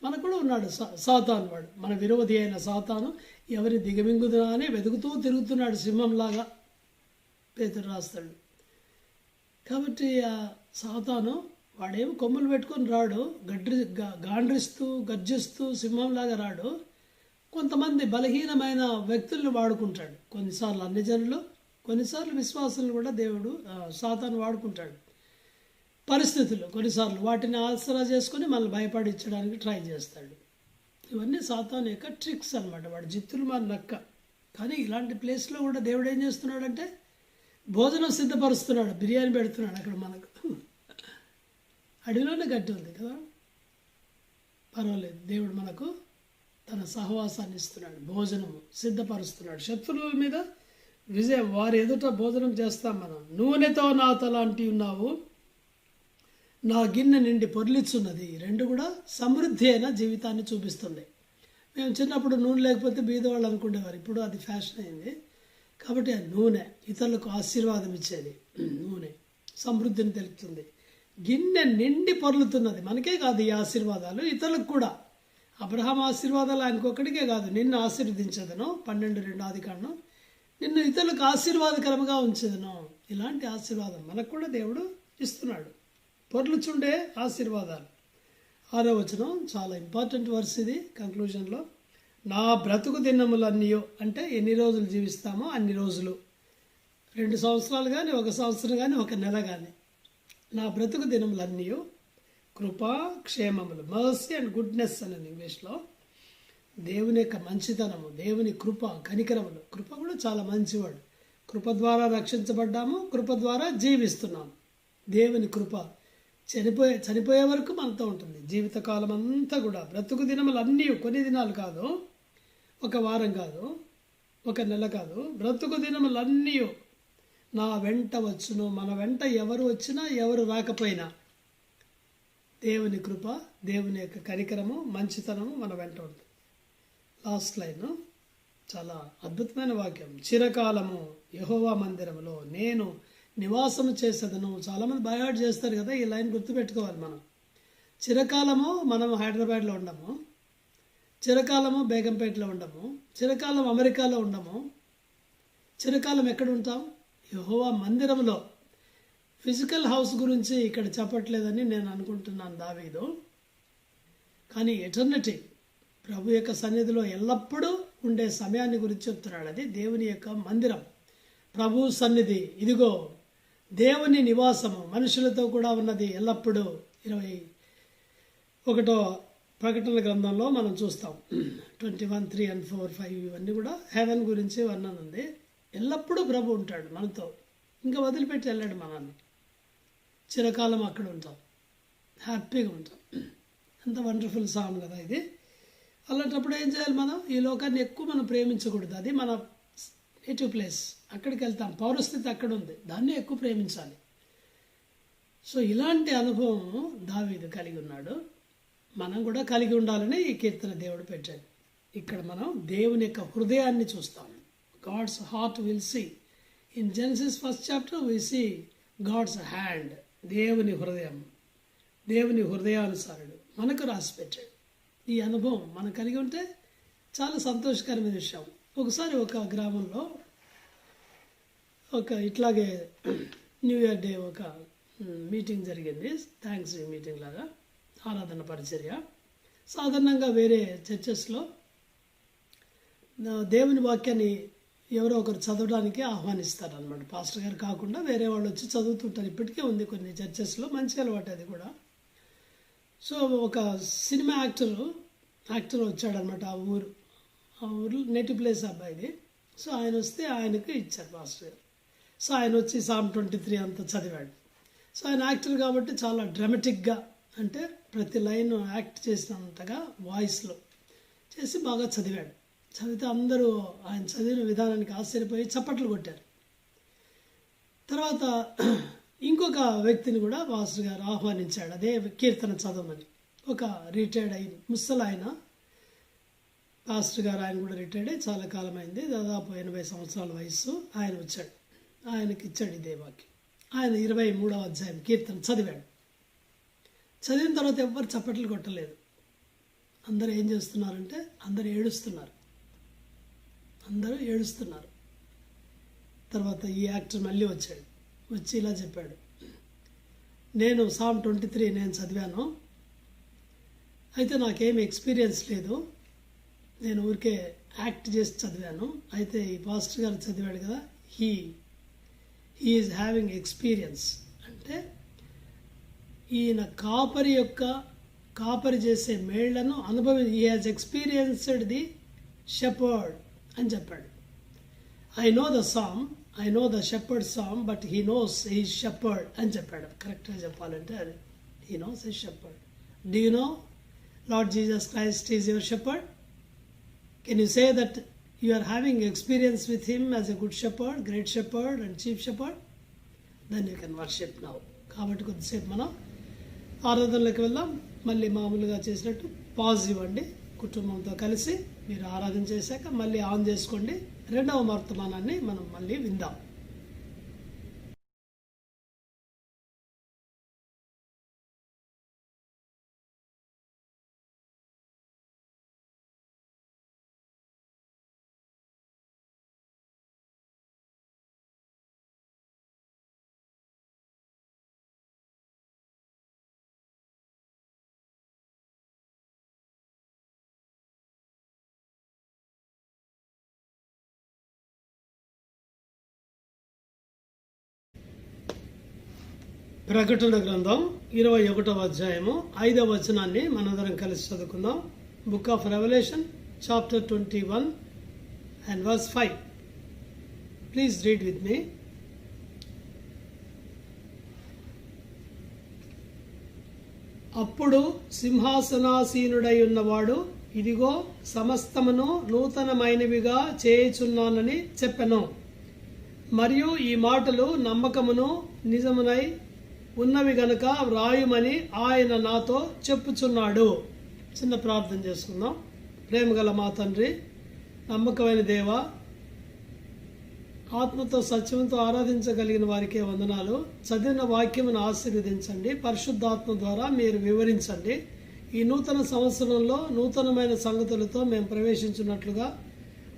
మనకు కూడా ఉన్నాడు సాతాను. వాడు మన విరోధి అయిన సాతాను ఎవరి దిగమింగుదునా అని వెతుకుతూ తిరుగుతున్నాడు సింహంలాగా, పేతురు రాస్తాడు. కాబట్టి ఆ సాతాను వాడేమి కొమ్ములు పెట్టుకొని రాడు, గాండ్రిస్తూ గర్జిస్తూ సింహంలాగా రాడు. కొంతమంది బలహీనమైన వ్యక్తులను వాడుకుంటాడు. కొన్నిసార్లు అన్ని జనులు, కొన్నిసార్లు విశ్వాసులను కూడా దేవుడు సాతాను వాడుకుంటాడు. పరిస్థితులు కొన్నిసార్లు వాటిని ఆసరా చేసుకొని మనల్ని భయపడించడానికి ట్రై చేస్తాడు. ఇవన్నీ సాతాను యొక్క ట్రిక్స్ అనమాట. వాడు జిత్తులు మన నక్క. కానీ ఇలాంటి ప్లేస్లో కూడా దేవుడు ఏం చేస్తున్నాడంటే భోజనం సిద్ధపరుస్తున్నాడు, బిర్యానీ పెడుతున్నాడు. అక్కడ మనకు అడవిలోనే గట్టి ఉంది కదా, పర్వాలేదు. దేవుడు మనకు తన సహవాసాన్ని ఇస్తున్నాడు, భోజనము సిద్ధపరుస్తున్నాడు. శత్రువుల మీద విజయం, వారి ఎదుట భోజనం చేస్తాం మనం. నూనెతో నా తలాంటి ఉన్నావు, నా గిన్నె నిండి పొర్లిచున్నది. 2 కూడా సమృద్ధి అయిన జీవితాన్ని చూపిస్తుంది. మేము చిన్నప్పుడు నూనె లేకపోతే బీదవాళ్ళు అనుకునేవారు, ఇప్పుడు అది ఫ్యాషన్ అయింది. కాబట్టి ఆ నూనె ఇతరులకు ఆశీర్వాదం ఇచ్చేది. నూనె సమృద్ధిని తెలుపుతుంది. గిన్నె నిండి పొర్లుతున్నది. మనకే కాదు ఈ ఆశీర్వాదాలు, ఇతరులకు కూడా. అబ్రహాం ఆశీర్వాదాలు ఆయనకొక్కడికే కాదు. నిన్ను ఆశీర్వదించదను, 12:2 ఆదికాండం, నిన్ను ఇతరులకు ఆశీర్వాదకరంగా ఉంచదను. ఇలాంటి ఆశీర్వాదం మనకు కూడా దేవుడు ఇస్తున్నాడు. పొర్లుచుండే ఆశీర్వాదాలు. 6వ వచనం చాలా ఇంపార్టెంట్ వర్స్ ఇది. కంక్లూజన్లో, నా బ్రతుకు దినములన్నీ అంటే ఎన్ని రోజులు జీవిస్తామో అన్ని రోజులు, 2 సంవత్సరాలు కానీ, 1 సంవత్సరం కానీ, 1 నెల కానీ, నా బ్రతుకు దినములన్నీ కృపా క్షేమములు, మర్సీ అండ్ గుడ్నెస్ అని ఇంగ్లీష్లో, దేవుని యొక్క మంచితనము, దేవుని కృప, కనికరములు. కృప కూడా చాలా మంచివాడు. కృప ద్వారా రక్షించబడ్డాము, కృప ద్వారా జీవిస్తున్నాము. దేవుని కృప చనిపోయే వరకు మనతో ఉంటుంది. జీవితకాలం అంతా కూడా బ్రతుకు దినములు అన్నీ, కొన్ని దినాలు కాదు, ఒక వారం కాదు, ఒక నెల కాదు, బ్రతుకు దినములన్నీ నా వెంట వచ్చును. మన వెంట ఎవరు వచ్చినా ఎవరు రాకపోయినా దేవుని కృప, దేవుని యొక్క కనికరము, మంచితనము మన వెంట ఉంటుంది. లాస్ట్ లైన్ చాలా అద్భుతమైన వాక్యం. చిరకాలము యెహోవా మందిరములో నేను నివాసము చేసేదను. చాలామంది బైహార్ట్ చేస్తారు కదా, ఈ లైన్ గుర్తుపెట్టుకోవాలి. మనం చిరకాలము మనం హైదరాబాద్లో ఉండము, చిరకాలము బేగంపేటలో ఉండము, చిరకాలం అమెరికాలో ఉండము. చిరకాలం ఎక్కడ ఉంటాం? యెహోవా మందిరంలో. ఫిజికల్ హౌస్ గురించి ఇక్కడ చెప్పట్లేదని నేను అనుకుంటున్నాను దావీదు. కానీ ఎటర్నిటీ, ప్రభు యొక్క సన్నిధిలో ఎల్లప్పుడూ ఉండే సమయాన్ని గురించి చెప్తున్నాడు. అది దేవుని యొక్క మందిరం, ప్రభు సన్నిధి. ఇదిగో దేవుని నివాసము మనుషులతో కూడా ఉన్నది ఎల్లప్పుడూ. 21వ ప్రకటన గ్రంథంలో మనం చూస్తాం. 21, 3 and 4, 5 ఇవన్నీ కూడా హెవెన్ గురించి వర్ణన ఉంది. ఎల్లప్పుడూ ప్రభు ఉంటాడు మనతో, ఇంకా వదిలిపెట్టి వెళ్ళాడు మనల్ని. చిరకాలం అక్కడ ఉంటాం, హ్యాపీగా ఉంటాం. ఎంత వండర్ఫుల్ సాంగ్ కదా ఇది. అలాంటప్పుడు ఏం చేయాలి? మనం ఈ లోకాన్ని ఎక్కువ మనం ప్రేమించకూడదు. అది మన నేటివ్ ప్లేస్, అక్కడికి వెళ్తాం, పౌరస్థితి అక్కడ ఉంది, దాన్ని ఎక్కువ ప్రేమించాలి. సో ఇలాంటి అనుభవం దావీదు కలిగి ఉన్నాడు. మనం కూడా కలిగి ఉండాలని ఈ కీర్తన దేవుడు పెట్టాడు. ఇక్కడ మనం దేవుని యొక్క హృదయాన్ని చూస్తాం. God's heart will see. In Genesis 1st chapter we see God's hand. దేవుని హృదయం, దేవుని హృదయానుసారుడు మనకు రాసి పెట్టాడు. ఈ అనుభవం మనం కలిగి ఉంటే చాలా సంతోషకరమైన విషయం. ఒకసారి ఒక గ్రామంలో ఇట్లాగే న్యూ ఇయర్ డే ఒక మీటింగ్ జరిగింది, థ్యాంక్స్ మీటింగ్ లాగా, ఆరాధన పరిచర్య. సాధారణంగా వేరే చర్చెస్లో దేవుని వాక్యాన్ని ఎవరో ఒకరు చదవడానికి ఆహ్వానిస్తారు అనమాట. పాస్టర్ గారు కాకుండా వేరే వాళ్ళు వచ్చి చదువుతుంటారు. ఇప్పటికే ఉంది కొన్ని చర్చెస్లో, మంచి అలవాటు అది కూడా. సో ఒక సినిమా యాక్టర్ వచ్చాడనమాట ఆ ఊరు నేటివ్ ప్లేస్ అబ్బాయిది. సో ఆయన వస్తే ఆయనకు ఇచ్చారు పాస్టర్ గారు. సో ఆయన వచ్చి Psalm 23 అంతా చదివాడు. సో ఆయన యాక్టర్ కాబట్టి చాలా డ్రామాటిక్గా, అంటే ప్రతి లైన్ యాక్ట్ చేసినంతగా వాయిస్లో చేసి బాగా చదివాడు. చదివితే అందరూ ఆయన చదివిన విధానానికి ఆశ్చర్యపోయి చప్పట్లు కొట్టారు. తర్వాత ఇంకొక వ్యక్తిని కూడా పాస్టర్ గారు ఆహ్వానించాడు అదే కీర్తన చదవమని. ఒక రిటైర్డ్ అయిన ముసలాయన పాస్టర్ గారు, ఆయన కూడా రిటైర్డ్ అయ్యి చాలా కాలం అయింది, దాదాపు 80 సంవత్సరాల వయస్సు. ఆయన వచ్చాడు, ఆయనకి ఇచ్చాడు ఇదే వాక్యం. ఆయన 23వ అధ్యాయం కీర్తన చదివాడు. చదివిన తర్వాత ఎవ్వరు చప్పట్లు కొట్టలేదు. అందరూ ఏం చేస్తున్నారంటే అందరూ ఏడుస్తున్నారు. తర్వాత ఈ యాక్టర్ మళ్ళీ వచ్చాడు, వచ్చి ఇలా చెప్పాడు, నేను Psalm 23 నేను చదివాను, అయితే నాకేం ఎక్స్పీరియన్స్ లేదు, నేను ఊరికే యాక్ట్ చేసి చదివాను. అయితే ఈ పాస్టర్ గారు చదివాడు కదా, హీ ఈజ్ హ్యావింగ్ ఎక్స్పీరియన్స్. అంటే ఈయన కాపరి చేసే మేళ్లను he has experienced the shepherd అని చెప్పాడు. I know the shepherd psalm but he knows he shepherd అని చెప్పాడు. కరెక్ట్గా చెప్పాలంటే అది he knows he shepherd. Do you know Lord Jesus Christ is your shepherd? Can you say that you are having experience with him as a good shepherd, great shepherd and chief shepherd? Then you can worship now. కాబట్టి కొద్దిసేపు మనం ఆరాధనలోకి వెళ్దాం. మళ్ళీ మామూలుగా చేసినట్టు పాజ్ ఇవ్వండి, కుటుంబంతో కలిసి మీరు ఆరాధన చేశాక మళ్ళీ ఆన్ చేసుకోండి. 2వ వర్తమానాన్ని మనం మళ్ళీ విందాం. ప్రకటన గ్రంథం 21వ అధ్యాయము 5వ వచనాన్ని మనందరం కలిసి చదువుకుందాం. Book of Revelation chapter 21 and verse 5. Please read with me. అప్పుడు సింహాసనాసీనుడై ఉన్నవాడు, ఇదిగో సమస్తమును నూతనమైనవిగా చేయుచున్నానని చెప్పెను. మరియు ఈ మాటలు నమ్మకమును నిజమునై ఉన్నవి గనుక వ్రాయుమని ఆయన నాతో చెప్పుచున్నాడు. చిన్న ప్రార్థన చేసుకుందాం. ప్రేమగల మా తండ్రి, నమ్మకమైన దేవ, ఆత్మతో సత్యంతో ఆరాధించగలిగిన వారికే వందనాలు. చదివిన వాక్యమును ఆశీర్వదించండి. పరిశుద్ధాత్మ ద్వారా మీరు వివరించండి. ఈ నూతన సంవత్సరంలో నూతనమైన సంగతులతో మేము ప్రవేశించినట్లుగా,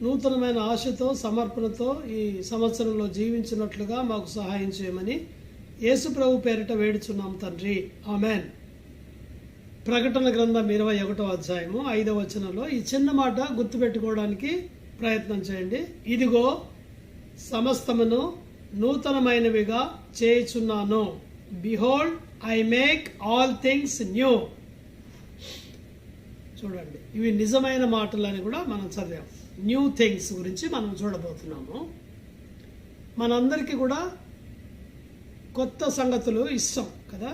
నూతనమైన ఆశతో సమర్పణతో ఈ సంవత్సరంలో జీవించినట్లుగా మాకు సహాయం చేయమని యేసు ప్రభు పేరిట వేడుచున్నాం తండ్రి, ఆమెన్. ప్రకటన గ్రంథం 21వ అధ్యాయము 5వ వచనంలో ఈ చిన్న మాట గుర్తుపెట్టుకోవడానికి ప్రయత్నం చేయండి. ఇదిగో సమస్తమును నూతనమైనవిగా చేయుచున్నాను. Behold I make all things new. చూడండి, ఇవి నిజమైన మాటలని కూడా మనం చదివాం. న్యూ థింగ్స్ గురించి మనం చూడబోతున్నాము. మనందరికీ కూడా కొత్త సంగతులు ఇష్టం కదా,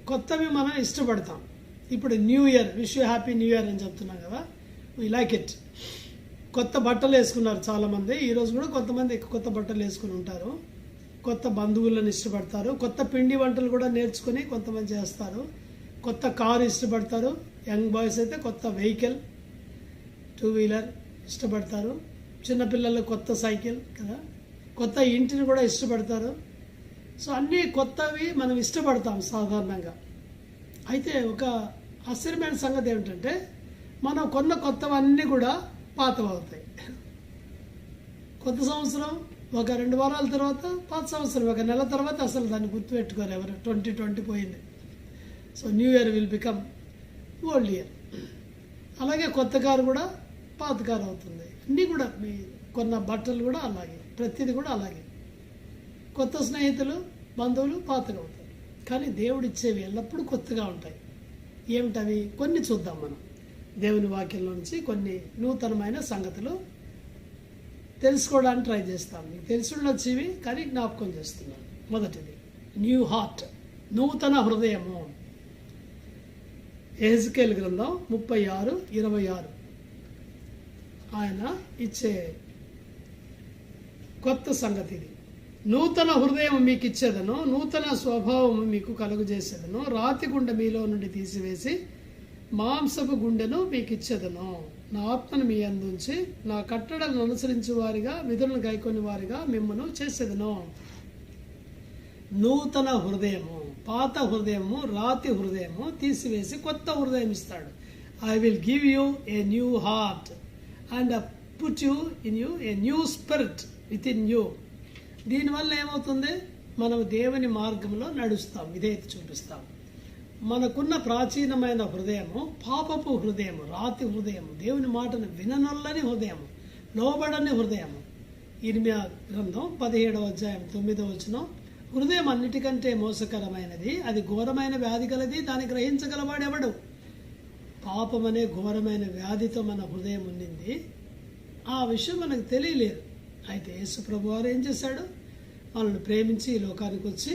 కొత్తవి మనం ఇష్టపడతాం. ఇప్పుడు new year, wish you happy new year అని చెప్తున్నాం కదా, వీ లైక్ ఇట్. కొత్త బట్టలు వేసుకున్నారు చాలామంది. ఈరోజు కూడా కొంతమంది కొత్త బట్టలు వేసుకుని ఉంటారు. కొత్త బంధువులను ఇష్టపడతారు. కొత్త పిండి వంటలు కూడా నేర్చుకుని కొంతమంది చేస్తారు. కొత్త కారు ఇష్టపడతారు. యంగ్ బాయ్స్ అయితే కొత్త వెహికల్, 2 వీలర్ ఇష్టపడతారు. చిన్నపిల్లలు కొత్త సైకిల్ కదా, కొత్త ఇంటిని కూడా ఇష్టపడతారు. సో అన్నీ కొత్తవి మనం ఇష్టపడతాం సాధారణంగా. అయితే ఒక ఆశ్చర్యమైన సంగతి ఏమిటంటే, మనం కొత్తవన్నీ కూడా పాతవవుతాయి. కొత్త సంవత్సరం ఒక 2 వారాల తర్వాత, పాత సంవత్సరం ఒక నెల తర్వాత అసలు దాన్ని గుర్తుపెట్టుకోరు ఎవరు. 2020 పోయింది. So new year will become old year. అలాగే కొత్త కారు కూడా పాత కారు అవుతుంది. అన్నీ కూడా మీ కొన్న బట్టలు కూడా అలాగే, ప్రతిదీ కూడా అలాగే. కొత్త స్నేహితులు, బంధువులు పాతగా అవుతారు. కానీ దేవుడిచ్చేవి ఎల్లప్పుడూ కొత్తగా ఉంటాయి. ఏమిటవి? కొన్ని చూద్దాం మనం. దేవుని వాక్యంలో నుంచి కొన్ని నూతనమైన సంగతులు తెలుసుకోవడానికి ట్రై చేస్తాం. మీకు తెలిసి ఉండొచ్చేవి, కానీ జ్ఞాపకం చేస్తున్నాను. మొదటిది న్యూ హార్ట్, నూతన హృదయము. ఎహెజ్కేలు గ్రంథం 36:26 ఆయన ఇచ్చే కొత్త సంగతి ఇది. నూతన హృదయం మీకు ఇచ్చేదను, నూతన స్వభావము మీకు కలుగజేసేదను, రాతి గుండె మీలో నుండి తీసివేసి మాంసపు గుండెను మీకు ఇచ్చేదను. నా ఆత్మను మీ అందుంచి నా కట్టడలను అనుసరించే వారిగా, విధులను గైకొని వారిగా మిమ్మను చేసేదను. నూతన హృదయము, పాత హృదయము, రాతి హృదయము తీసివేసి కొత్త హృదయం ఇస్తాడు. I will give you a new heart and put you in you a new spirit with in you. దీనివల్ల ఏమవుతుంది? మనం దేవుని మార్గంలో నడుస్తాం, విధేయత చూపిస్తాం. మనకున్న ప్రాచీనమైన హృదయము పాపపు హృదయము, రాతి హృదయము, దేవుని మాటను విననొల్లని హృదయము, లోబడని హృదయము. ఇర్మియా గ్రంథం 17వ అధ్యాయం 9వ వచనం, హృదయం అన్నిటికంటే మోసకరమైనది, అది ఘోరమైన వ్యాధి కలది, దాన్ని గ్రహించగలవాడెవడు. పాపం అనే ఘోరమైన వ్యాధితో మన హృదయం ఉండింది. ఆ విషయం మనకు తెలియలేదు. అయితే యేసు ప్రభువారు ఏం చేశాడు? మనల్ని ప్రేమించి ఈ లోకానికి వచ్చి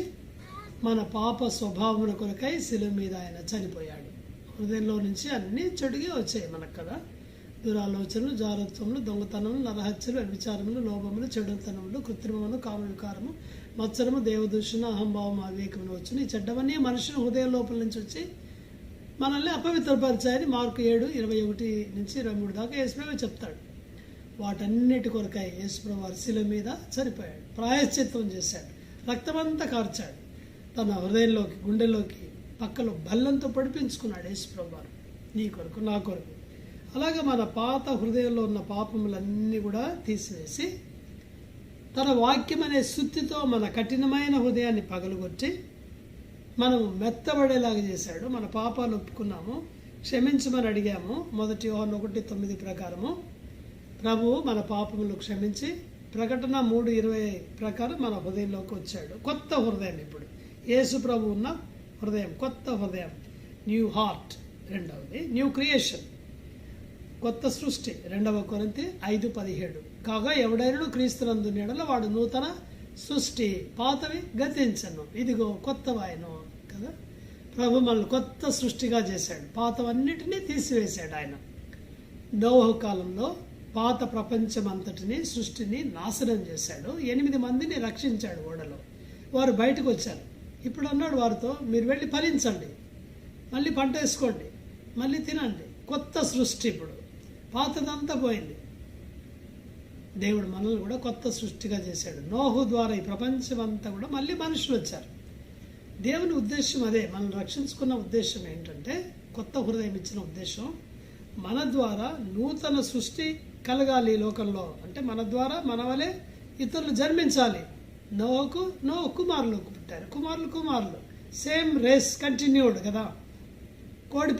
మన పాప స్వభావముల కొరకై శిలువ మీద ఆయన చనిపోయాడు. హృదయంలో నుంచి అన్నీ చెడుగా వచ్చాయి మనకు కదా. దురాలోచనలు, జారత్వములు, దొంగతనములు, నరహత్యలు, వ్యభిచారములు, లోభములు, చెడుతనములు, కృత్రిమములు, కామ వికారము, మత్సరము, దేవదూషణ, అహంభావం, అవివేకములు వచ్చును. ఈ చెడ్డవన్నీ మనుషుని హృదయం లోపల నుంచి వచ్చి మనల్ని అపవిత్రపరిచాయని మార్కు 7:21-23 దాకా యేసుప్రభు చెప్తాడు. వాటన్నిటి కొరకై యేసుప్రభు వారి శిలువ మీద చనిపోయాడు, ప్రాయశ్చిత్తం చేశాడు, రక్తమంతా కార్చాడు. తన హృదయంలోకి, గుండెలోకి, పక్కలో బల్లంతో పడిపించుకున్నాడు యేసుప్రభు వారు, నీ కొరకు, నా కొరకు. అలాగే మన పాత హృదయంలో ఉన్న పాపములన్నీ కూడా తీసివేసి తన వాక్యం అనే సుత్తితో మన కఠినమైన హృదయాన్ని పగలగొట్టి మనం మెత్తబడేలాగా చేశాడు. మన పాపాలు ఒప్పుకున్నాము, క్షమించమని అడిగాము. 1 యోహాను 1:9 ప్రకారము ప్రభువు మన పాపములు క్షమించి ప్రకటన 3:20 ప్రకారం మన హృదయంలోకి వచ్చాడు. కొత్త హృదయం ఇప్పుడు యేసు ప్రభు ఉన్న హృదయం, కొత్త హృదయం, న్యూ హార్ట్. రెండవది న్యూ క్రియేషన్, కొత్త సృష్టి. 2 కొరింథీ 5:17 కాగా ఎవడైనా క్రీస్తునందు నీడల వాడు నూతన సృష్టి, పాతవి గతించను, ఇదిగో కొత్తవాయను కదా. ప్రభు మనల్ని కొత్త సృష్టిగా చేశాడు, పాతవన్నిటినీ తీసివేశాడు ఆయన. నోహు కాలంలో పాత ప్రపంచం అంతటిని సృష్టిని నాశనం చేశాడు. 8 మందిని రక్షించాడు ఓడలో. వారు బయటకు వచ్చారు. ఇప్పుడు అన్నాడు వారితో, మీరు వెళ్ళి ఫలించండి, మళ్ళీ పంట వేసుకోండి, మళ్ళీ తినండి. కొత్త సృష్టి. ఇప్పుడు పాతదంతా పోయింది. దేవుడు మనల్ని కూడా కొత్త సృష్టిగా చేశాడు. నోహు ద్వారా ఈ ప్రపంచం అంతా కూడా మళ్ళీ మనుషులు వచ్చారు. దేవుని ఉద్దేశం అదే. మనం రక్షించుకున్న ఉద్దేశం ఏంటంటే, కొత్త హృదయం ఇచ్చిన ఉద్దేశం, మన ద్వారా నూతన సృష్టి కలగాలి ఈ లోకంలో. అంటే మన ద్వారా మన వలె ఇతరులు జన్మించాలి. నోహు కుమారులు పుట్టారు, కుమారులు సేమ్ రేస్ కంటిన్యూడ్ కదా. కోడి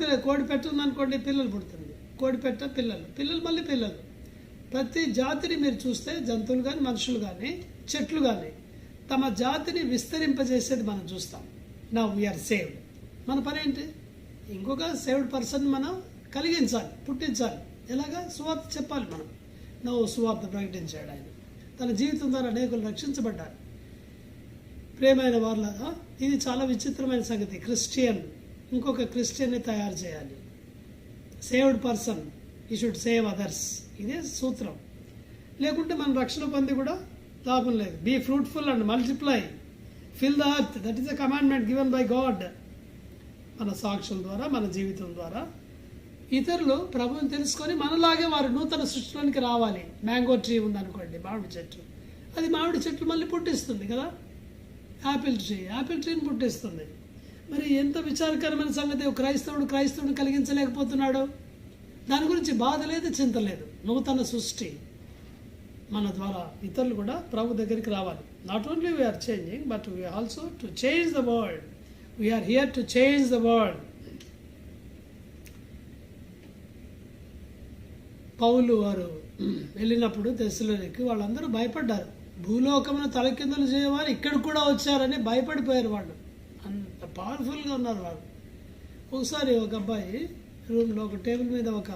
పెట్ట ఉందనుకోండి, పిల్లలు పుడుతుంది. కోడి పెట్ట పిల్లలు మళ్ళీ పిల్లలు. ప్రతి జాతిని మీరు చూస్తే, జంతువులు కానీ మనుషులు కానీ చెట్లు కానీ తమ జాతిని విస్తరింపజేసేది మనం చూస్తాం. Now we are saved. మన పని ఏంటి? ఇంకొక సేవ్డ్ పర్సన్ మనం కలిగించాలి, పుట్టించాలి. ఎలాగా? సువార్త చెప్పాలి. మనం సువార్త ప్రకటించాడు ఆయన. తన జీవితం ద్వారా అనేకులు రక్షించబడ్డారు. ప్రేమైన వాళ్ళగా ఇది చాలా విచిత్రమైన సంగతి. క్రిస్టియన్ ఇంకొక క్రిస్టియన్ని తయారు చేయాలి. Saved person he should save others. ఇదే సూత్రం. లేకుంటే మనం రక్షణ పొంది కూడా లాభం లేదు. Be fruitful and multiply, fill the earth. That is the commandment given by God. మన సాక్షుల ద్వారా, మన జీవితం ద్వారా ఇతరులు ప్రభువుని తెలుసుకొని మనలాగే వారు నూతన సృష్టిలోనికి రావాలి. మ్యాంగో ట్రీ ఉందనుకోండి, మామిడి చెట్టు, అది మామిడి చెట్టు మళ్ళీ పుట్టిస్తుంది కదా. యాపిల్ ట్రీని పుట్టిస్తుంది. మరి ఎంత విచారకరమైన సంగతి. క్రైస్తవుడు కలిగించలేకపోతున్నాడు. దాని గురించి బాధ లేదు, చింత లేదు. నూతన సృష్టి మన ద్వారా ఇతరులు కూడా ప్రభు దగ్గరికి రావాలి. Not only we're changing, but we also to change the world. We're here to change the world. పౌలు వారు వెళ్ళినప్పుడు తెస్సలోనికి వాళ్ళందరూ భయపడ్డారు. భూలోకమును తలకిందులు చేయవారు ఇక్కడికి కూడా వచ్చారని భయపడిపోయారు. వాళ్ళు అంత పవర్ఫుల్గా ఉన్నారు వాళ్ళు. ఒకసారి ఒక అబ్బాయి రూమ్లో ఒక టేబుల్ మీద ఒక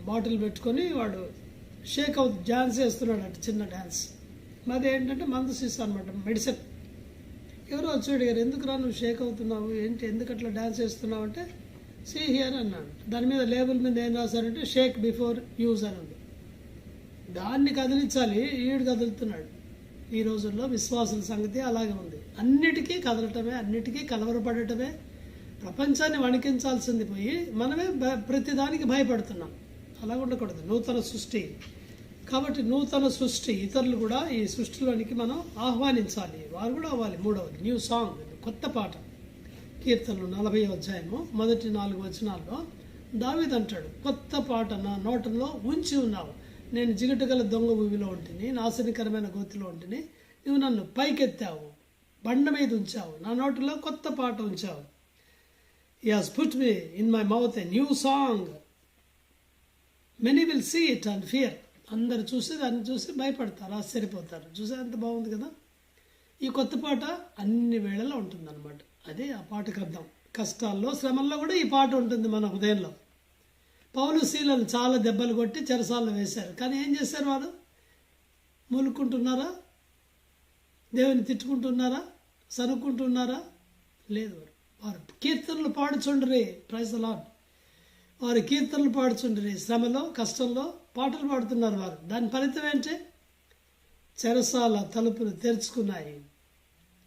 బాటిల్ పెట్టుకొని వాడు షేక్ అవుతూ డ్యాన్స్ చేస్తున్నాడు. అటు చిన్న డ్యాన్స్. మాది ఏంటంటే మందు సీసా అనమాట, మెడిసిన్. ఎవరో వచ్చి అడిగారు, ఎందుకు రా నువ్వు షేక్ అవుతున్నావు, ఏంటి, ఎందుకు అట్లా డ్యాన్స్ చేస్తున్నావు అంటే, సీ హియర్ అన్నాడు. దాని మీద లేబుల్ మీద ఏం రాశారంటే షేక్ బిఫోర్ యూజ్ అని ఉంది. దాన్ని కదిలించాలి, ఈడు కదులుతున్నాడు. ఈ రోజుల్లో విశ్వాసుల సంగతి అలాగే ఉంది. అన్నిటికీ కదలటమే, అన్నిటికీ కలవరపడటమే. ప్రపంచాన్ని వణికించాల్సింది పోయి మనమే ప్రతిదానికి భయపడుతున్నాం. అలా ఉండకూడదు. నూతన సృష్టి కాబట్టి నూతన సృష్టి, ఇతరులు కూడా ఈ సృష్టిలోనికి మనం ఆహ్వానించాలి. వారు కూడా అవ్వాలి. 3వది న్యూ సాంగ్, కొత్త పాట. కీర్తనలు 40వ అధ్యాయము మొదటి 4 వచనాల్లో దావీదు అంటాడు, కొత్త పాట నా నోటంలో ఉంచి ఉన్నావు. నేను జిగటగల దొంగ ఊవిలో ఉంటిని, నాశనకరమైన గోతిలో ఉంటిని. నువ్వు నన్ను పైకెత్తావు, బండ మీద ఉంచావు, నా నోటిలో కొత్త పాట ఉంచావు. He has put me in my mouth a new song. Many will see it and fear. అందరు చూసి దాన్ని చూసి భయపడతారు, ఆశ్చర్యపోతారు. చూసే అంత బాగుంది కదా. ఈ కొత్త పాట అన్ని వేళల్లో ఉంటుందన్నమాట. అదే ఆ పాటకు అర్థం. కష్టాల్లో, శ్రమల్లో కూడా ఈ పాట ఉంటుంది మన హృదయంలో. పౌలు శీలను చాలా దెబ్బలు కొట్టి చెరసాల్లో వేశారు. కానీ ఏం చేశారు వారు? మూలుకుంటున్నారా? దేవుని తిట్టుకుంటున్నారా? సనుక్కుంటున్నారా? లేదు. వారు కీర్తనలు పాడుచుండ్రి. Praise the lord. వారు కీర్తనలు పాడుచుండ్రి. శ్రమలో, కష్టంలో పాటలు పాడుతున్నారు వారు. దాని ఫలితం ఏంటి? చెరసాల తలుపులు తెరుచుకున్నాయి.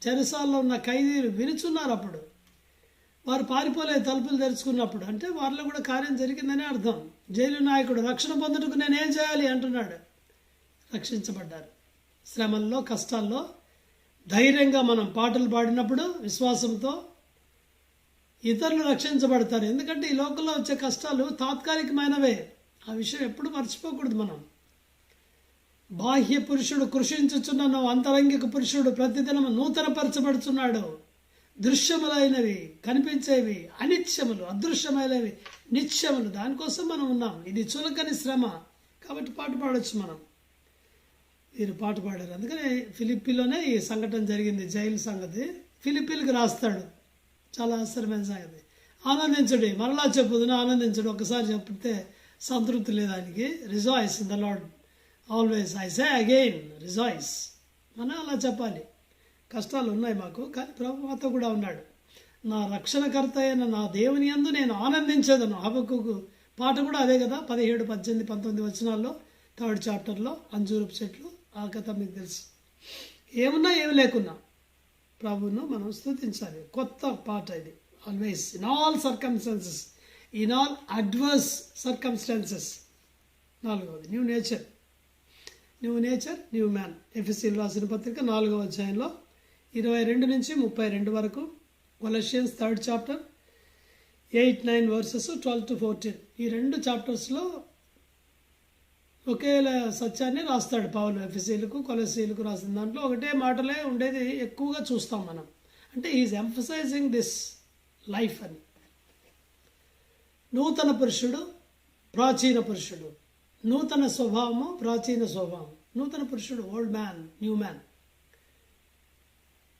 చెరసాల్లో ఉన్న ఖైదీలు వినుచున్నారు. అప్పుడు వారు పారిపోలే, తలుపులు తెరుచుకున్నప్పుడు. అంటే వారిలో కూడా కార్యం జరిగిందని అర్థం. జైలు నాయకుడు రక్షణ పొందుటకు నేనేం చేయాలి అంటున్నాడు. రక్షించబడ్డారు. శ్రమల్లో, కష్టాల్లో ధైర్యంగా మనం పాటలు పాడినప్పుడు విశ్వాసంతో ఇతరులు రక్షించబడతారు. ఎందుకంటే ఈ లోకంలో వచ్చే కష్టాలు తాత్కాలికమైనవే. ఆ విషయం ఎప్పుడు మర్చిపోకూడదు మనం. బాహ్య పురుషుడు కృషించుచున్న అంతరంగిక పురుషుడు ప్రతిదినం నూతనపరచబడుతున్నాడు. దృశ్యములైనవి, కనిపించేవి అనిత్యములు, అదృశ్యమైనవి నిత్యములు. దానికోసం మనం ఉన్నాం. ఇది చులకని శ్రమ. కాబట్టి పాట పాడొచ్చు మనం. వీరు పాట పాడారు. అందుకని ఫిలిప్పీలోనే ఈ సంఘటన జరిగింది. జైలు సంగతి ఫిలిప్పీలకు రాస్తాడు. చాలా ఆశ్చర్యమైన సంగతి. ఆనందించండి, మరలా చెప్పుదును ఆనందించండి. ఒకసారి చెప్తే సంతృప్తి లేదు ఆయనకి. Rejoice in the lord always I say again rejoice. మనం అలా చెప్పాలి. కష్టాలు ఉన్నాయి మాకు, కానీ ప్రభు మాతో కూడా ఉన్నాడు. నా రక్షణకర్త అయిన నా దేవుని యందు నేను ఆనందించేదను. హబక్కూకు పాట కూడా అదే కదా, 17, 18, 19 వచనాల్లో 3rd చాప్టర్లో అంజూరపు చెట్లు ఆ కథ మీకు తెలుసు. ఏమున్నా ఏమి లేకున్నా ప్రభువును మనం స్తుతించాలి. కొత్త పాట ఇది. Always in all circumstances, in all adverse circumstances. 4వది న్యూ నేచర్, న్యూ మ్యాన్. ఎఫెసీయులు రాసిన పత్రిక 4వ అధ్యాయంలో 22 నుంచి 32 వరకు. Colossians 3rd chapter 8, 9 verses 12 to 14. ఈ 2 చాప్టర్స్లో ఒకే సత్యాన్ని రాస్తాడు పౌలు. ఎఫెసీయులకు కొలెసీయులకు రాసిన దాంట్లో ఒకటే మాటలే ఉండేది ఎక్కువగా చూస్తాం మనం. అంటే ఈజ్ ఎంఫసైజింగ్ దిస్ లైఫ్ అని. నూతన పురుషుడు, ప్రాచీన పురుషుడు. నూతన స్వభావము, ప్రాచీన స్వభావం. నూతన పురుషుడు ఓల్డ్ మ్యాన్, న్యూ మ్యాన్.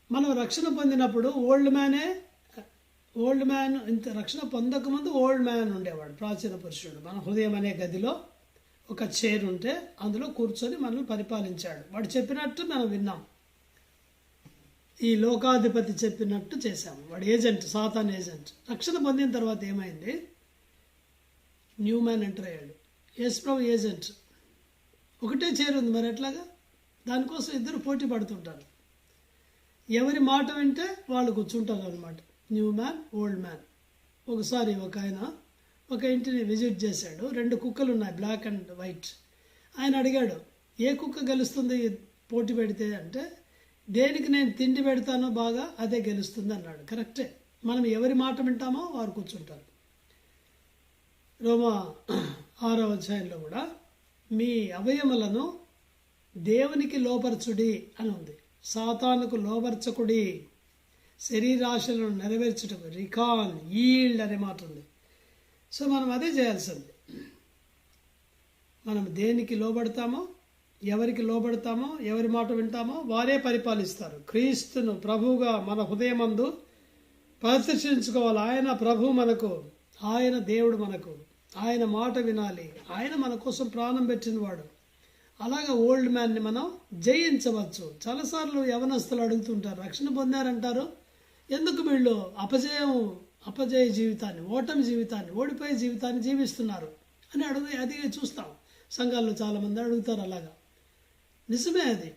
మనం రక్షణ పొందినప్పుడు ఓల్డ్ మ్యాన్ ఇంత రక్షణ పొందకముందు ఓల్డ్ మ్యాన్ ఉండేవాడు, ప్రాచీన పురుషుడు. మన హృదయం అనే గదిలో ఒక చైర్ ఉంటే అందులో కూర్చొని మనల్ని పరిపాలించాడు. వాడు చెప్పినట్టు మనం విన్నాం. ఈ లోకాధిపతి చెప్పినట్టు చేశాము. వాడు ఏజెంట్, సాతాన్ ఏజెంట్. రక్షణ పొందిన తర్వాత ఏమైంది? న్యూ మ్యాన్ ఎంటర్ అయ్యాడు. యేసుప్రభు ఏజెంట్. ఒకటే చైర్ ఉంది, మరి ఎట్లాగా? దానికోసం ఇద్దరు పోటీ పడుతుంటారు. ఎవరి మాట వింటే వాళ్ళు కూర్చుంటారు అనమాట. New man, old man. ఒకసారి ఒక ఆయన ఒక ఇంటిని విజిట్ చేశాడు. 2 కుక్కలు ఉన్నాయి, బ్లాక్ అండ్ వైట్. ఆయన అడిగాడు, ఏ కుక్క గెలుస్తుంది పోటీ పెడితే అంటే, దేనికి నేను తిండి పెడతానో బాగా అదే గెలుస్తుంది అన్నాడు. కరెక్టే. మనం ఎవరి మాట వింటామో వారు కూర్చుంటారు. రోమా 6వ అధ్యాయంలో కూడా మీ అవయములను దేవునికి లోపరచుడి అని ఉంది. సాతానుకు లోపరచకుడి, శరీరాశలను నెరవేర్చుటకు రికాన్, ఈల్డ్ అనే మాట ఉంది. సో మనం అదే చేయాల్సింది. మనం దేనికి లోబడతామో, ఎవరికి లోబడతామో, ఎవరి మాట వింటామో వారే పరిపాలిస్తారు. క్రీస్తును ప్రభువుగా మన హృదయమందు ప్రదర్శించుకోవాలి. ఆయన ప్రభు మనకు, ఆయన దేవుడు మనకు, ఆయన మాట వినాలి. ఆయన మన కోసం ప్రాణం పెట్టినవాడు. అలాగే ఓల్డ్ మ్యాన్ని మనం జయించవచ్చు. చాలాసార్లు యవనస్తులు అడుగుతుంటారు, రక్షణ పొందారంటారు, ఎందుకు వీళ్ళు అపజయ జీవితాన్ని, ఓటమి జీవితాన్ని, ఓడిపోయే జీవితాన్ని జీవిస్తున్నారు అని అది చూస్తాం. సంఘాల్లో చాలామంది అడుగుతారు అలాగా. నిజమే అది.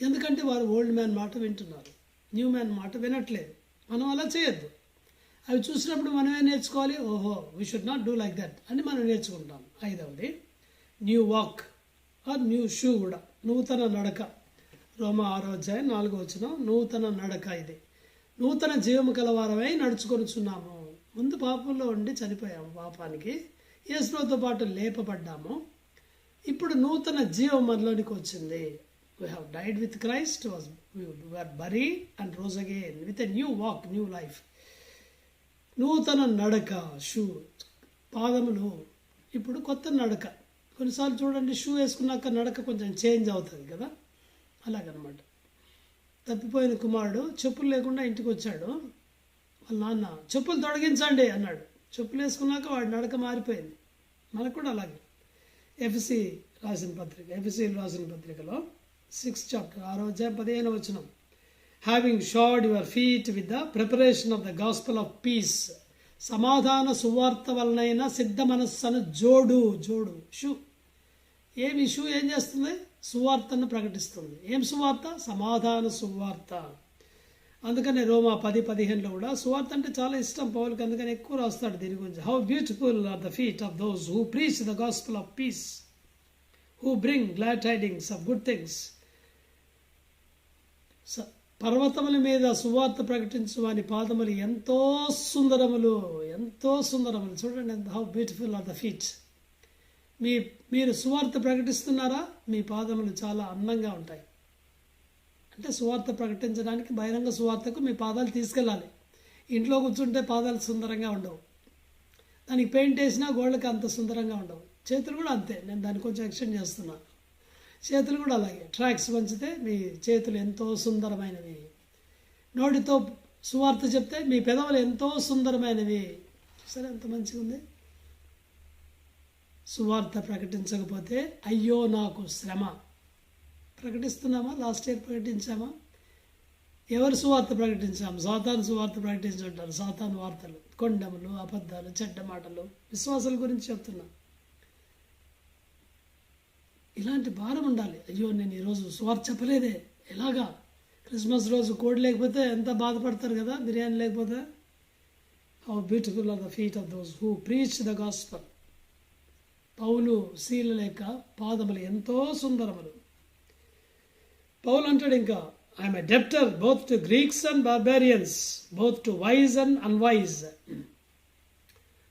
ఎందుకంటే వారు ఓల్డ్ మ్యాన్ మాట వింటున్నారు, న్యూ మ్యాన్ మాట వినట్లేదు. మనం అలా చేయొద్దు. అవి చూసినప్పుడు మనమే నేర్చుకోవాలి. ఓహో, we should not do like that అని మనం నేర్చుకుంటాం. 5వది new walk or new shoe కూడా, నూతన నడక. రోమా 6వ అధ్యాయం 4వ వచనం. నూతన నడక ఇది. నూతన జీవము కలవారమై నడుచుకొనుచున్నాము. ముందు పాపంలో ఉండి చనిపోయాము, పాపానికి యేసుతో పాటు లేపబడ్డాము. ఇప్పుడు నూతన జీవం మనలోనికి వచ్చింది. We have died with Christ, we were buried and rose again with a new walk, new life. నూతన నడక, షూ, పాదములు. ఇప్పుడు కొత్త నడక. కొన్నిసార్లు చూడండి, షూ వేసుకున్నాక నడక కొంచెం చేంజ్ అవుతుంది కదా, అలాగనమాట. తప్పిపోయిన కుమారుడు చెప్పులు లేకుండా ఇంటికి వచ్చాడు. వాళ్ళ నాన్న చెప్పులు తొలగించండి అన్నాడు. చెప్పులు వేసుకున్నాక వాడి నడక మారిపోయింది. మనకు కూడా అలాగే. ఎఫెసీయులు రాసిన పత్రికలో 6th చాప్టర్ 6వ అధ్యాయం 15వ వచనం. Having షార్డ్ your feet with the preparation of the gospel of piece. సమాధాన సువార్త వలనైన సిద్ధ మనస్సును జోడు. షూ. ఏమి షూ ఏం చేస్తుంది? సువార్తను ప్రకటిస్తుంది. ఏం సువార్త? సమాధాన సువార్త. అందుకనే రోమా 10:15లో కూడా సువార్త అంటే చాలా ఇష్టం పౌలుకి, అందుకని ఎక్కువ రాస్తాడు దీని గురించి. How beautiful are the feet of those who preach the gospel of peace, who bring glad tidings of good things. పర్వతముల మీద సువార్త ప్రకటించు వాని పాదములు ఎంతో సుందరములు. చూడండి, how beautiful are the feet. మీరు సువార్త ప్రకటిస్తున్నారా? మీ పాదములు చాలా అందంగా ఉంటాయి. అంటే సువార్త ప్రకటించడానికి, బహిరంగ సువార్తకు మీ పాదాలు తీసుకెళ్ళాలి. ఇంట్లో కూర్చుంటే పాదాలు సుందరంగా ఉండవు. దానికి పెయింట్ వేసినా గోళ్ళకి అంత సుందరంగా ఉండవు. చేతులు కూడా అంతే. నేను దాన్ని కొంచెం ఎక్స్టెండ్ చేస్తున్నాను. చేతులు కూడా అలాగే. ట్రాక్స్ పంచితే మీ చేతులు ఎంతో సుందరమైనవి. నోటితో సువార్త చెప్తే మీ పెదవులు ఎంతో సుందరమైనవి. సరే, ఎంత మంచిగా ఉంది. సువార్త ప్రకటించకపోతే అయ్యో నాకు శ్రమ. ప్రకటిస్తున్నామా? లాస్ట్ ఇయర్ ప్రకటించామా? ఎవరు సువార్త ప్రకటించాం? సాతాను సువార్త ప్రకటించుంటారు. సాతాను వార్తలు, కొండములు, అబద్ధాలు, చెడ్డ మాటలు, విశ్వాసాల గురించి చెప్తున్నాం. ఇలాంటి భారం ఉండాలి. అయ్యో నేను ఈరోజు సువార్త చెప్పలేదే, ఎలాగా? క్రిస్మస్ రోజు కోడి లేకపోతే ఎంత బాధపడతారు కదా, బిర్యానీ లేకపోతే. How beautiful are the feet of those who preach the gospel. పౌలు శీల లేక పాదములు ఎంతో సుందరములు. పౌలు అంటాడు ఇంకా, I am a debtor both to Greeks and barbarians, both to wise and unwise.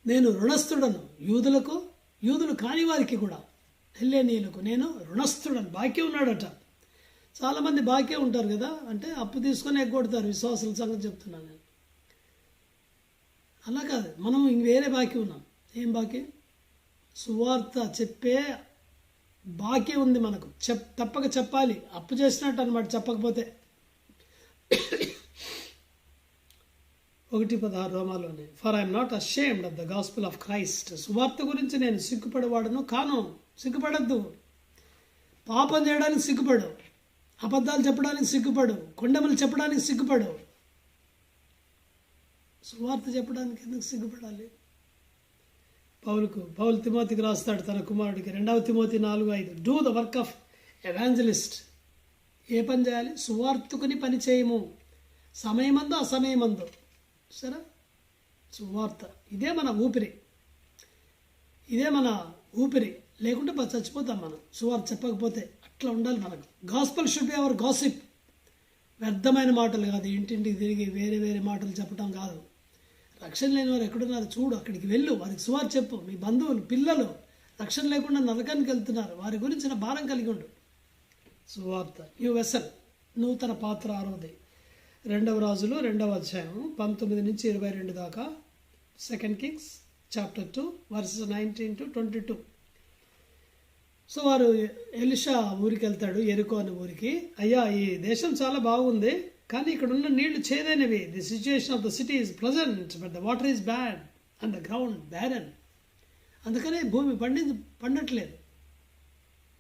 నేను రుణస్థుడను యూదులకు, యూదులు కాని వారికి కూడా, హెల్లేనీయులకు నేను రుణస్థుడను. బాకీ ఉన్నాడట. చాలామంది బాకీ ఉంటారు కదా, అంటే అప్పు తీసుకొని ఎగ్గొడతారు. విశ్వాసుల సంగతి చెప్తున్నాను నేను. అలా కాదు, మనం ఇంక వేరే బాకీ ఉన్నాం. ఏం బాకీ? సువార్త చెప్పే బాకీ ఉంది మనకు. తప్పక చెప్పాలి. అప్పు చేసినట్టు అనమాట చెప్పకపోతే. 1:16 రోమాలోనే, for I am not ashamed of the gospel of Christ. సువార్త గురించి నేను సిగ్గుపడేవాడను కాను. సిగ్గుపడద్దు. పాపం చేయడానికి సిగ్గుపడు, అబద్ధాలు చెప్పడానికి సిగ్గుపడు, కొండములు చెప్పడానికి సిగ్గుపడు. సువార్త చెప్పడానికి ఎందుకు సిగ్గుపడాలి? పౌలు తిమోతికి రాస్తాడు తన కుమారుడికి, 2 తిమోతి 4:5, do the work of evangelist. ఏ పని చేయాలి? సువార్తకుని పని చేయము, సమయమందు అసమయమందు. సరే, సువార్త ఇదే మన ఊపిరి, ఇదే మన ఊపిరి. లేకుంటే చచ్చిపోతాం మనం సువార్త చెప్పకపోతే. అట్లా ఉండాలి మనకు. Gospel should be our gossip. వ్యర్థమైన మాటలు కాదు, ఇంటింటికి తిరిగి వేరే వేరే మాటలు చెప్పడం కాదు. రక్షణ లేని వారు ఎక్కడున్నారు చూడు, అక్కడికి వెళ్ళు, వారికి సువార్త చెప్పు. మీ బంధువులు, పిల్లలు రక్షణ లేకుండా నరకానికి వెళ్తున్నారు, వారి గురించిన భారం కలిగి ఉండు. సువార్త. న్యూ వెసల్, నూతన పాత్ర. 6వది 2వ రాజులు 2వ అధ్యాయం 19 నుంచి 22 దాకా. 2 Kings chapter 2 verses 19 to 22. So వారు ఎలీషా ఊరికి వెళ్తాడు, ఎరికో అనే ఊరికి. అయ్యా, ఈ దేశం చాలా బాగుంది, కానీ ఇక్కడ ఉన్న నీళ్లు చేదైనవి. The situation of the city is pleasant but the water is bad and the ground barren. అందుకనే భూమి పండట్లేదు,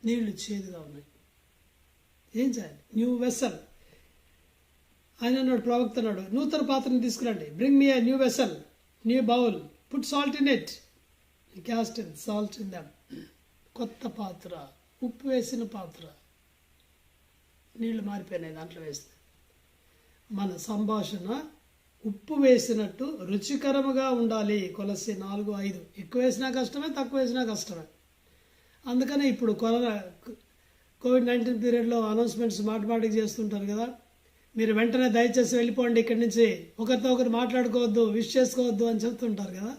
నీళ్లు చేదుగా ఉన్నాయి. ఏం చేయాలి? New vessel. ఆయన అన్నాడు, ప్రవక్త అన్నాడు, నూతన పాత్రను తీసుకురండి. Bring me a new vessel, new bowl, put salt in it, cast in salt in them. కొత్త పాత్ర, ఉప్పు వేసిన పాత్ర. నీళ్లు మారిపోయినాయి దాంట్లో వేస్తే. మన సంభాషణ ఉప్పు వేసినట్టు రుచికరముగా ఉండాలి. కొలస్సీ 4:5. ఎక్కువ వేసినా కష్టమే, తక్కువ వేసినా కష్టమే. అందుకనే ఇప్పుడు కోవిడ్-19 పీరియడ్లో అనౌన్స్మెంట్స్ మాటికి చేస్తుంటారు కదా. మీరు వెంటనే దయచేసి వెళ్ళిపోండి ఇక్కడి నుంచి, ఒకరితో ఒకరు మాట్లాడుకోవద్దు, విష్ చేసుకోవద్దు అని చెప్తుంటారు కదా.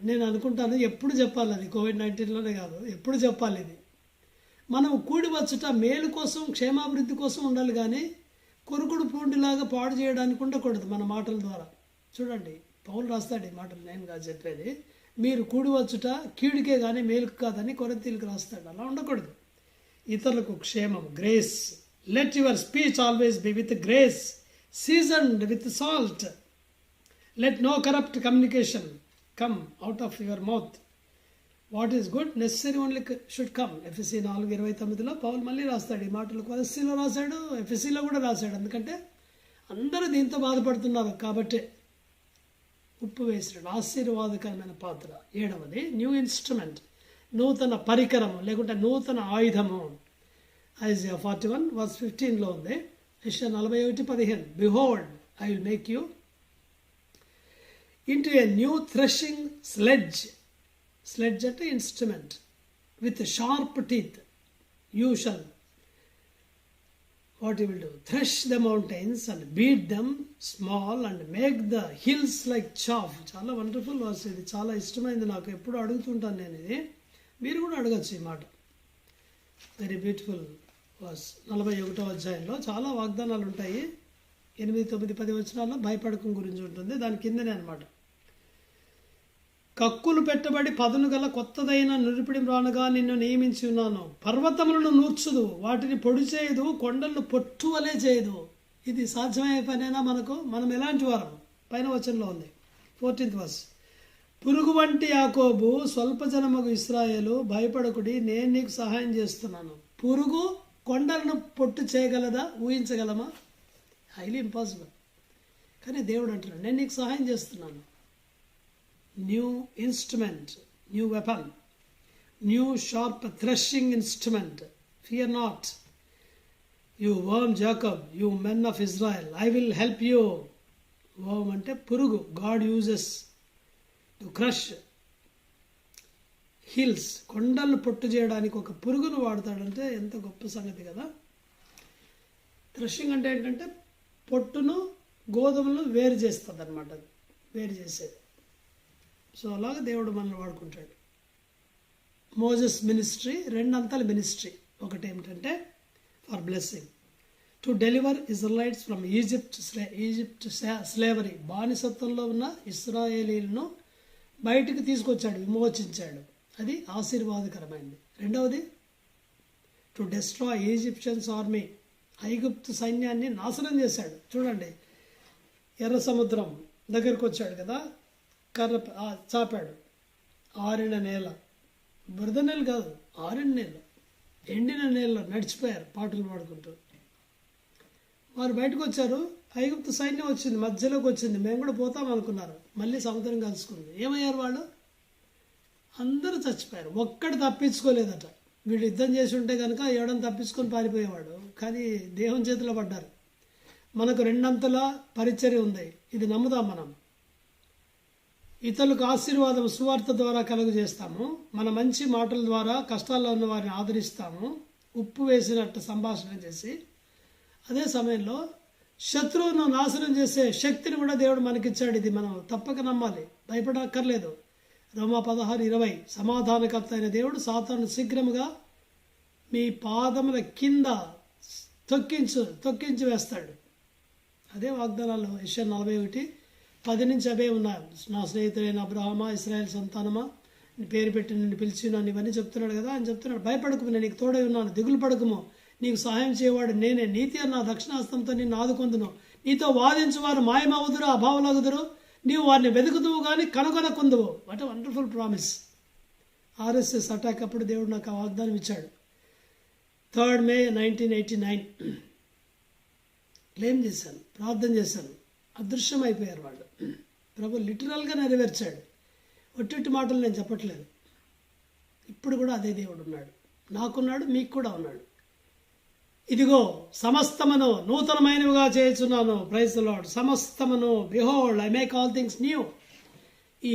నేను అనుకుంటాను ఎప్పుడు చెప్పాలి అది, కోవిడ్-19లోనే కాదు, ఎప్పుడు చెప్పాలి ఇది. మనం కూడి వచ్చుట మేలు కోసం, క్షేమాభివృద్ధి కోసం ఉండాలి, కానీ కొరుకుడు పూండిలాగా పాడు చేయడానికి ఉండకూడదు మన మాటల ద్వారా. చూడండి, పౌలు రాస్తాడు ఈ మాటలు, నేను కాదు చెప్పేది. మీరు కూడి వచ్చుట కీడుకే కానీ మేలుకు కాదని కొరింథీయులకు రాస్తాడు. అలా ఉండకూడదు. ఇతరులకు క్షేమం, grace. Let your speech always be with grace, seasoned with salt. Let no corrupt communication come out of your mouth. What is good necessary only should come. ఎఫ్ఎస్సి 4:29లో పౌలు మళ్ళీ రాస్తాడు ఈ మాటలు. కొలస్సీలో రాశాడు, ఎఫ్ఎస్సిలో కూడా రాశాడు. ఎందుకంటే అందరూ దీంతో బాధపడుతున్నారు కాబట్టి. ఉప్పు వేసినాడు, ఆశీర్వాదకరమైన పాత్ర. 7వది న్యూ ఇన్స్ట్రుమెంట్, నూతన పరికరము లేకుంటే నూతన ఆయుధము. ఐజియా 41:15లో ఉంది. యెషయా 41:15, behold I will make you into a new threshing sledge. Sledge అంటే instrument. With sharp teeth you shall what you will do, thresh the mountains and beat them small and make the hills like chaff. చాలా వండర్ఫుల్ వర్స్ ఇది, చాలా ఇష్టమైంది నాకు. ఎప్పుడు అడుగుతుంటాను నేను ఇది, మీరు కూడా అడగచ్చు ఈ మాట. Very beautiful verse. 41వ అధ్యాయంలో చాలా వాగ్దానాలు ఉంటాయి. 8, 9, 10 వచనాల్లో భయపడకం గురించి ఉంటుంది. దాని కిందనే అనమాట. కక్కులు పెట్టబడి పదును గల కొత్తదైన నురిపిడి మ్రానుగా నిన్ను నియమించి ఉన్నాను. పర్వతములను నూర్చుదు, వాటిని పొడి చేయదు, కొండలను పొట్టు వలె చేయదు. ఇది సాధ్యమయ్యే పనేనా మనకు? మనం ఎలాంటి వారం? పైన వచనంలో ఉంది 14th verse. పురుగు వంటి యాకోబు, స్వల్ప జనమగు ఇశ్రాయేలు, భయపడకుడి, నేను నీకు సహాయం చేస్తున్నాను. పురుగు కొండలను పొట్టు చేయగలదా? ఊహించగలమా? Highly impossible. కానీ దేవుడు అంటున్నాడు, నేను నీకు సహాయం చేస్తున్నాను. New instrument, new weapon, new sharp threshing instrument. Fear not, you worm Jacob, you men of Israel, I will help you. Worm అంటే పురుగు. God uses to crush hills. కొండలను పొట్టు చేయడానికి ఒక పురుగును వాడతాడంటే ఎంత గొప్ప సంగతి కదా. థ్రెషింగ్ అంటే ఏంటంటే పొట్టును, గోధుమలు వేరు చేస్తుంది అనమాట, వేరు చేసేది. సో అలాగే దేవుడు మనల్ని వాడుకుంటాడు. మోజెస్ మినిస్ట్రీ, రెండంతల మినిస్ట్రీ. ఒకటి ఏమిటంటే for blessing, to deliver Israelites from Egypt slavery. బానిసత్వంలో ఉన్న ఇశ్రాయేలీలను బయటికి తీసుకొచ్చాడు, విమోచించాడు. అది ఆశీర్వాదకరమైనది. రెండవది, టు డెస్ట్రాయ్ ఈజిప్షియన్స్ ఆర్మీ. ఐగుప్తు సైన్యాన్ని నాశనం చేశాడు. చూడండి, ఎర్ర సముద్రం దగ్గరికి వచ్చాడు కదా, కర్ర చాపాడు. ఆరిన నేల, బురద నేల కాదు, ఆరిన నేల, ఎండిన నేలలో నడిచిపోయారు పాటలు పాడుకుంటూ. వారు బయటకు వచ్చారు, ఐగుప్తు సైన్యం వచ్చింది, మధ్యలోకి వచ్చింది. మేము కూడా పోతాం అనుకున్నారు, మళ్ళీ సముద్రం కలుసుకుంది. ఏమయ్యారు వాళ్ళు? అందరూ చచ్చిపోయారు. ఒక్కడు తప్పించుకోలేదట. వీళ్ళు యుద్ధం చేసి ఉంటే కనుక ఎవడని తప్పించుకొని పారిపోయేవాడు. కానీ దేవుని చేతిలో పడ్డారు. మనకు రెండంతల పరిచర్య ఉంది, ఇది నమ్ముదాం మనం. ఇతరులకు ఆశీర్వాదం సువార్త ద్వారా కలుగజేస్తాము. మన మంచి మాటల ద్వారా కష్టాల్లో ఉన్న వారిని ఆదరిస్తాము, ఉప్పు వేసినట్టు సంభాషణ చేసి. అదే సమయంలో శత్రువును నాశనం చేసే శక్తిని కూడా దేవుడు మనకిచ్చాడు. ఇది మనం తప్పక నమ్మాలి, భయపడక్కర్లేదు. రోమా 16:20, సమాధానకర్త అయిన దేవుడు సాతాను శీఘ్రముగా మీ పాదముల కింద తొక్కించి వేస్తాడు. అదే వాగ్దానాలు. యెషయా 41:10 నుంచి అవే ఉన్నాయి. నా స్నేహితుడైన అబ్రహామా, ఇశ్రాయేల్ సంతానమా, పేరు పెట్టి నిన్ను పిలిచినాను, ఇవన్నీ చెప్తున్నాడు కదా. ఆయన చెప్తున్నాడు, భయపడకుము, నేను నీకు తోడై ఉన్నాను, దిగులు పడకుము, నీకు సహాయం చేయవాడు నేనే, నీతి అన్న దక్షిణాస్తంతో నిన్ను ఆదుకొందును, నీతో వాదించువారు మాయమవుదురు, అభావులగుదురు, నీవు వారిని వెతుకుదువు కానీ కనుగొనకుందువు. What a wonderful promise. RSS attack అప్పుడు దేవుడు నాకు ఆ వాగ్దానం ఇచ్చాడు. 3 May 1989 క్లెయిమ్ చేశాను, ప్రార్థన చేశాను. అదృశ్యం అయిపోయారు వాళ్ళు. ప్రభు లిటరల్గా నెరవేర్చాడు. ఒట్టి మాటలు నేను చెప్పట్లేదు. ఇప్పుడు కూడా అదే దేవుడు ఉన్నాడు, నాకున్నాడు, మీకు కూడా ఉన్నాడు. ఇదిగో సమస్తమును నూతనమైనవిగా చేయుచున్నాను. Praise the Lord. సమస్తమును, behold I make all things new. ఈ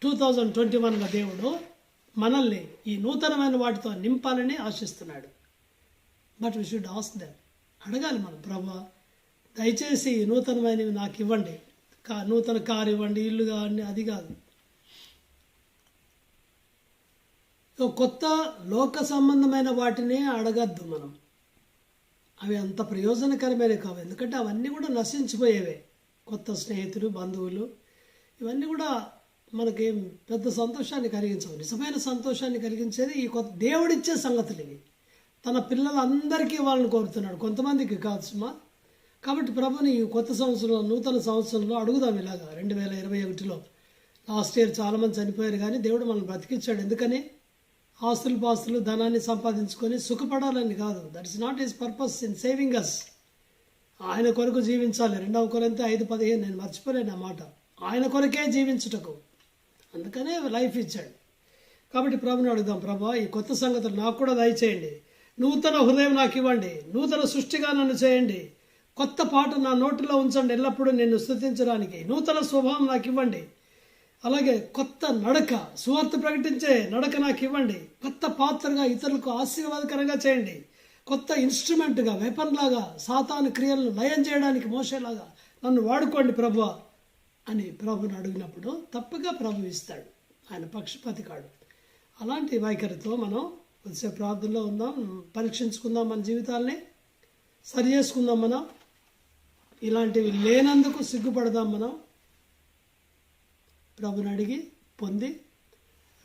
2021లో దేవుడు మనల్ని ఈ నూతనమైన వాటితో నింపాలని ఆశిస్తున్నాడు. But we should ask them. అడగాలి మనం, ప్రభువా దయచేసి నూతనమైనవి నాకు ఇవ్వండి, నూతన కారు ఇవ్వండి, ఇల్లు కావండి, అది కాదు. కొత్త లోక సంబంధమైన వాటిని అడగద్దు మనం. అవి అంత ప్రయోజనకరమైనవి కావు, ఎందుకంటే అవన్నీ కూడా నశించిపోయేవే. కొత్త స్నేహితులు, బంధువులు, ఇవన్నీ కూడా మనకేం పెద్ద సంతోషాన్ని కలిగించవు. నిజమైన సంతోషాన్ని కలిగించేది ఈ కొత్త దేవుడిచ్చే సంగతులు. ఇవి తన పిల్లలందరికీ వాళ్ళని కోరుతున్నాడు, కొంతమందికి కాదు సుమా. కాబట్టి ప్రభుని ఈ కొత్త సంవత్సరంలో, నూతన సంవత్సరంలో అడుగుదాం ఇలాగా. 2021లో లాస్ట్ ఇయర్ చాలామంది చనిపోయారు, కానీ దేవుడు మనల్ని బ్రతికించాడు. ఎందుకని? ఆస్తులు పాస్తులు ధనాన్ని సంపాదించుకొని సుఖపడాలని కాదు. That is not his purpose in saving us. ఆయన కొరకు జీవించాలి. 2 కొరింథీ 5:15 నేను మర్చిపోలేను ఆ మాట. ఆయన కొరకే జీవించుటకు, అందుకనే లైఫ్ ఇచ్చాడు. కాబట్టి ప్రభుని అడుగుదాం, ప్రభా ఈ కొత్త సంగతులు నాకు కూడా దయచేయండి, నూతన హృదయం నాకు ఇవ్వండి, నూతన సృష్టిగా నన్ను చేయండి, కొత్త పాట నా నోటిలో ఉంచండి ఎల్లప్పుడూ నిన్ను స్తుతించడానికి, నూతన స్వభావం నాకు ఇవ్వండి, అలాగే కొత్త నడక, సువార్త ప్రకటించే నడక నాకు ఇవ్వండి, కొత్త పాత్రగా ఇతరులకు ఆశీర్వాదకరంగా చేయండి, కొత్త ఇన్స్ట్రుమెంట్గా, వెపన్ లాగా సాతాను క్రియలను లయం చేయడానికి మోసేలాగా నన్ను వాడుకోండి ప్రభువా అని ప్రభుని అడిగినప్పుడు తప్పగా ప్రభు ఇస్తాడు. ఆయన పక్షపాతి కాడు. అలాంటి వైఖరితో మనం వచ్చే ప్రార్థనలో ఉందాం, పరీక్షించుకుందాం, మన జీవితాల్ని సరి చేసుకుందాం. మనం ఇలాంటివి లేనందుకు సిగ్గుపడదాం. మనం ప్రభుని అడిగి పొంది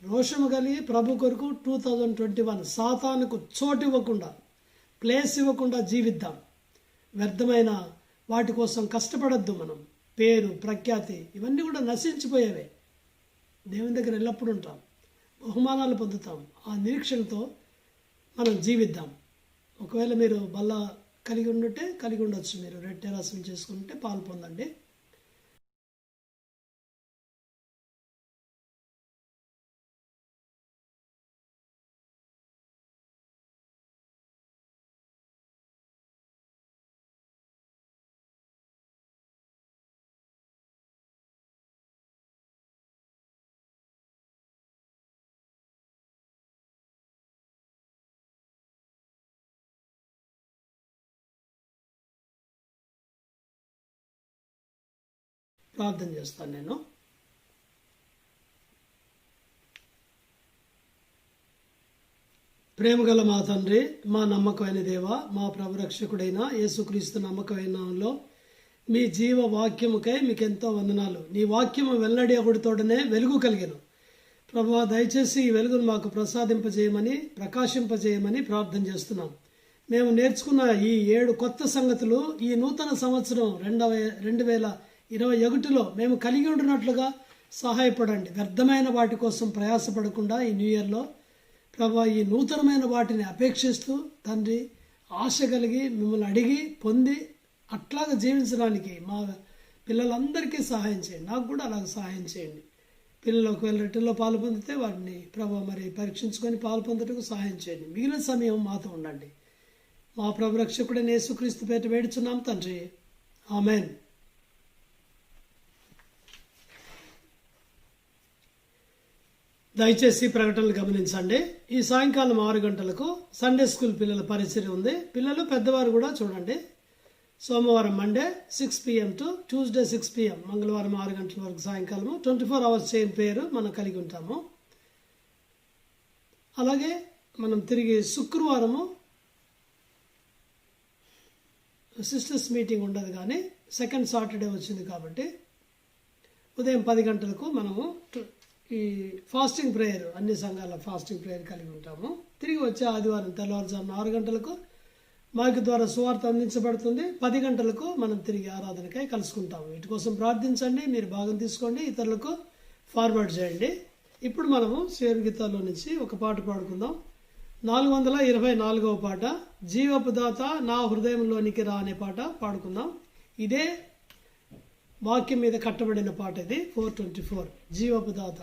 రోషము కలిగి ప్రభు కొరకు 2021 సాతానుకు చోటు ఇవ్వకుండా, ప్లేస్ ఇవ్వకుండా జీవిద్దాం. వ్యర్థమైన వాటి కోసం కష్టపడద్దు మనం. పేరు, ప్రఖ్యాతి ఇవన్నీ కూడా నశించిపోయేవే. దేవుని దగ్గర ఎల్లప్పుడూ ఉంటాం, బహుమానాలు పొందుతాం. ఆ నిరీక్షణతో మనం జీవిద్దాం. ఒకవేళ మీరు బల్ల కలిగి ఉండొచ్చు, మీరు రెడ్ టెరాసం చేసుకుంటే పాలు పొందండి. ప్రార్థన చేస్తాను నేను. ప్రేమగల మా తండ్రి, మా నమ్మకమైన దేవ, మా ప్రభు రక్షకుడైన యేసుక్రీస్తు నమ్మకమైన నామములో మీ జీవ వాక్యముకై మీకు ఎంతో వందనాలు. నీ వాక్యము వెల్లడి ఒకటితోడనే వెలుగు కలిగెను. ప్రభువా, దయచేసి ఈ వెలుగును మాకు ప్రసాదింపజేయమని, ప్రకాశింపజేయమని ప్రార్థన చేస్తున్నాం. మేము నేర్చుకున్న ఈ 7 కొత్త సంగతులు ఈ నూతన సంవత్సరం 2021లో మేము కలిగి ఉండినట్లుగా సహాయపడండి. వ్యర్థమైన వాటి కోసం ప్రయాసపడకుండా ఈ న్యూ ఇయర్లో ప్రభా, ఈ నూతనమైన వాటిని అపేక్షిస్తూ తండ్రి ఆశ కలిగి మిమ్మల్ని అడిగి పొంది అట్లాగా జీవించడానికి మా పిల్లలందరికీ సహాయం చేయండి. నాకు కూడా అలాగ సహాయం చేయండి. పిల్లలు ఒకవేళ రిటర్న్లో పాలు పొందితే వాటిని ప్రభా మరి పరీక్షించుకొని పాలు పొందటకు సహాయం చేయండి. మిగిలిన సమయం మాతో ఉండండి. మా ప్రభు రక్షకుడైన యేసుక్రీస్తు పేరిట వేడుచున్నాం తండ్రి, ఆమెన్. దయచేసి ప్రకటనలు గమనించండి. ఈ సాయంకాలం 6 గంటలకు సండే స్కూల్ పిల్లల పరిచయం ఉంది. పిల్లలు పెద్దవారు కూడా చూడండి. సోమవారం Monday 6 PM to Tuesday 6 PM, మంగళవారం 6 గంటల వరకు సాయంకాలము 24 hours చైన్ పేరు మనం కలిగి ఉంటాము. అలాగే మనం తిరిగి శుక్రవారము సిస్టర్స్ మీటింగ్ ఉండదు, కానీ సెకండ్ సాటర్డే వచ్చింది కాబట్టి ఉదయం 10 గంటలకు మనము ఈ ఫాస్టింగ్ ప్రేయర్, అన్ని సంఘాల ఫాస్టింగ్ ప్రేయర్ కలిగి ఉంటాము. తిరిగి వచ్చే ఆదివారం తెల్లవారుజామున 6 గంటలకు మైక్ ద్వారా సువార్త అందించబడుతుంది. 10 గంటలకు మనం తిరిగి ఆరాధనకై కలుసుకుంటాము. వీటి కోసం ప్రార్థించండి, మీరు భాగం తీసుకోండి, ఇతరులకు ఫార్వర్డ్ చేయండి. ఇప్పుడు మనము శేరు గీతాల్లో నుంచి ఒక పాట పాడుకుందాం. 424వ పాట, జీవపు దాత నా హృదయంలోనికి రా అనే పాట పాడుకుందాం. ఇదే వాక్యం మీద కట్టబడిన పాట ఇది. 424 జీవపు దాత.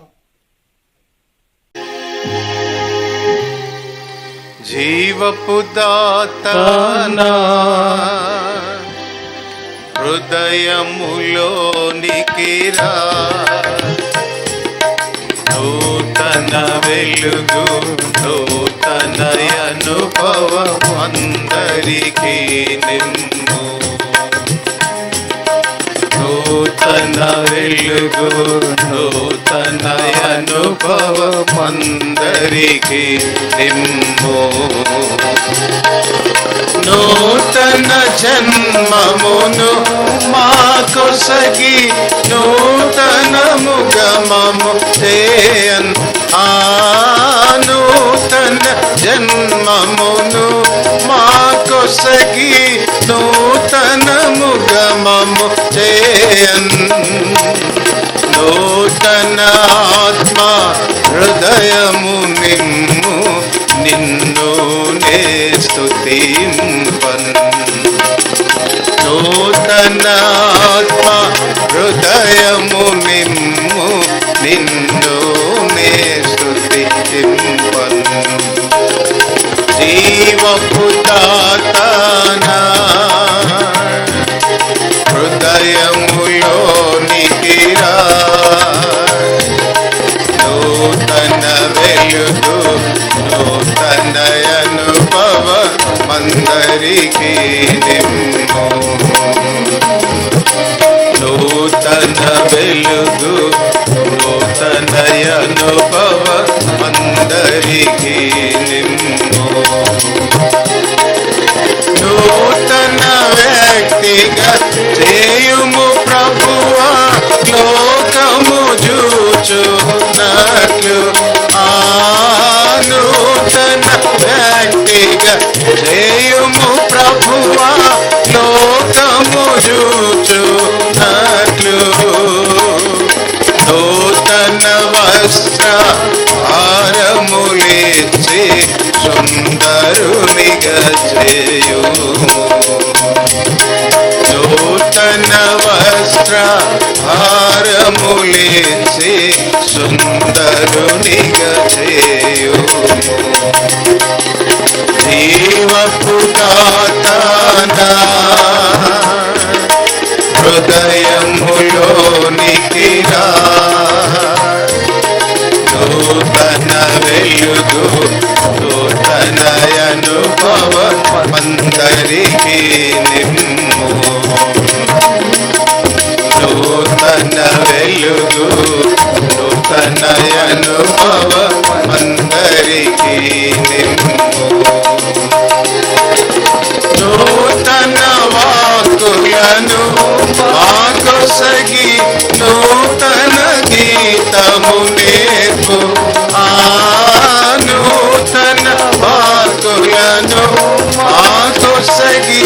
జీవపు దాత నా హృదయములోనికి రా, నూతన వెలుగు నూతన అనుభవం అందరికీ నిన్ను, నూతన వెలుగు నూతన అనుభవం అందరికీ నిమ్ము, నూతన జన్మమును మాకొసగి నూతన ముగమము చేయన్, ఆ నూతన జన్మమును మాకొసగి నూతన ముగమము చేయన్, నూతన ఆత్మ హృదయము నిమ్ము, నిన్ను నే స్తుతింపన్, నూతన ఆత్మ హృదయము నిమ్ము, నిన్ను నే స్తుతింపన్, జీవపు దాత నా హృదయములోనికి రా, నూతన వెలుగు నూతన అనుభవం అందరికీ నిమ్ము, నూతన వెలుగు నూతన అనుభవం అందరికీ నిమ్ము, నూతన వ్యక్తిగా చేయుము ప్రభువా, లోకము చూచున్నట్లు, ఆ నూతన వ్యక్తిగా చేయుము ప్రభువా, లోకము చూచున్నట్లు, నూతన హారములిచ్చి సుందరునిగా చేయుము నూతన వస్త్ర హారములిచ్చి సుందరునిగా చేయుము జీవపు దాతనా హృదయములోనికి రా నూతన వెలుగు నూతన అనుభవమందరికీ నిమ్ము నూతన వెలుగు నూతన అనుభవమందరికీ నిమ్ము నూతన వాక్కులను మాకొసగి నూతన గీతము నేర్పు నూతన వాక్కులను మాకొసగి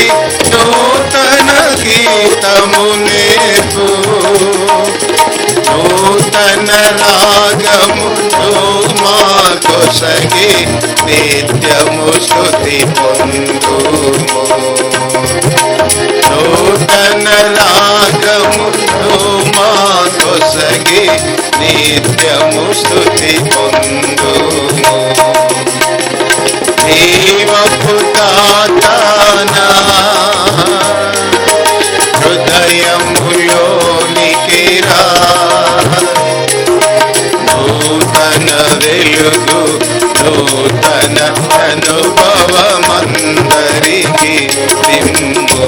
నూతన గీతము నేర్పు నూతన రాగము మాకొసగి నిత్యము స్తుతి పొందుము నూతన రాగము మాకొసగి నిత్యము స్తుతి పొందుము జీవపు దాతనా హృదయములోనికి రా నూతన వెలుగు నూతన అనుభవమందరికీ నిమ్ము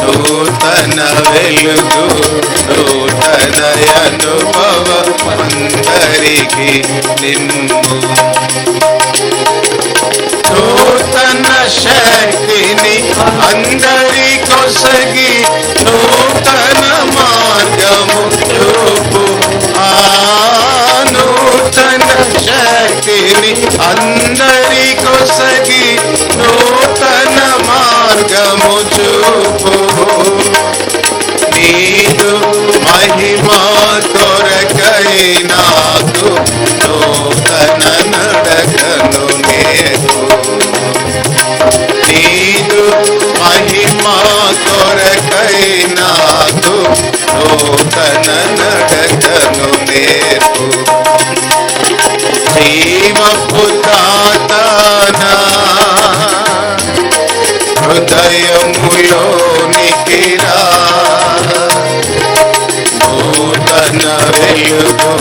నూతన వెలుగు నూతన అనుభవమందరికీ నిమ్ము నూతన శక్తిని అందరికొసగి నూతన మార్గము చూపు నూతన శక్తిని అందరికొసగి నూతన మార్గము చూపు నీదు మహిమ కొరకై నాకు నూతన నడకను నేర్పు నీదు మహిమ కొరకై నాకు నూతన నడకను నేర్పు జీవపు దాతనా హృదయములోనికి రా నూతన వెలుగు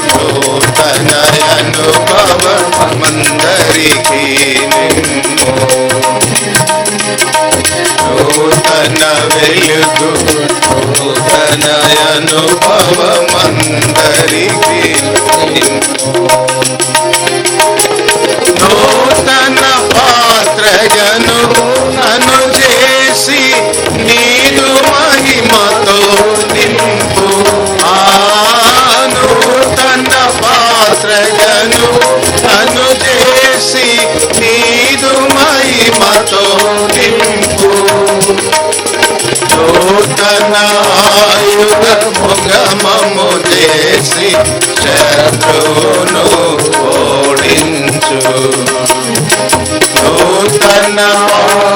నూతన అనుభవమందరికీ నిమ్ము నూతన వెలుగు నూతన అనుభవమందరికీ నిమ్ము నూతన పాత్రగను నన్ను చేసి నీదు మహిమతో నింపు నూతన పాత్రగను నన్ను చేసి నీదు మహిమతో నింపు నూతన ఆయుధ ముగమము చేసి శత్రువును ఓడించు నూతన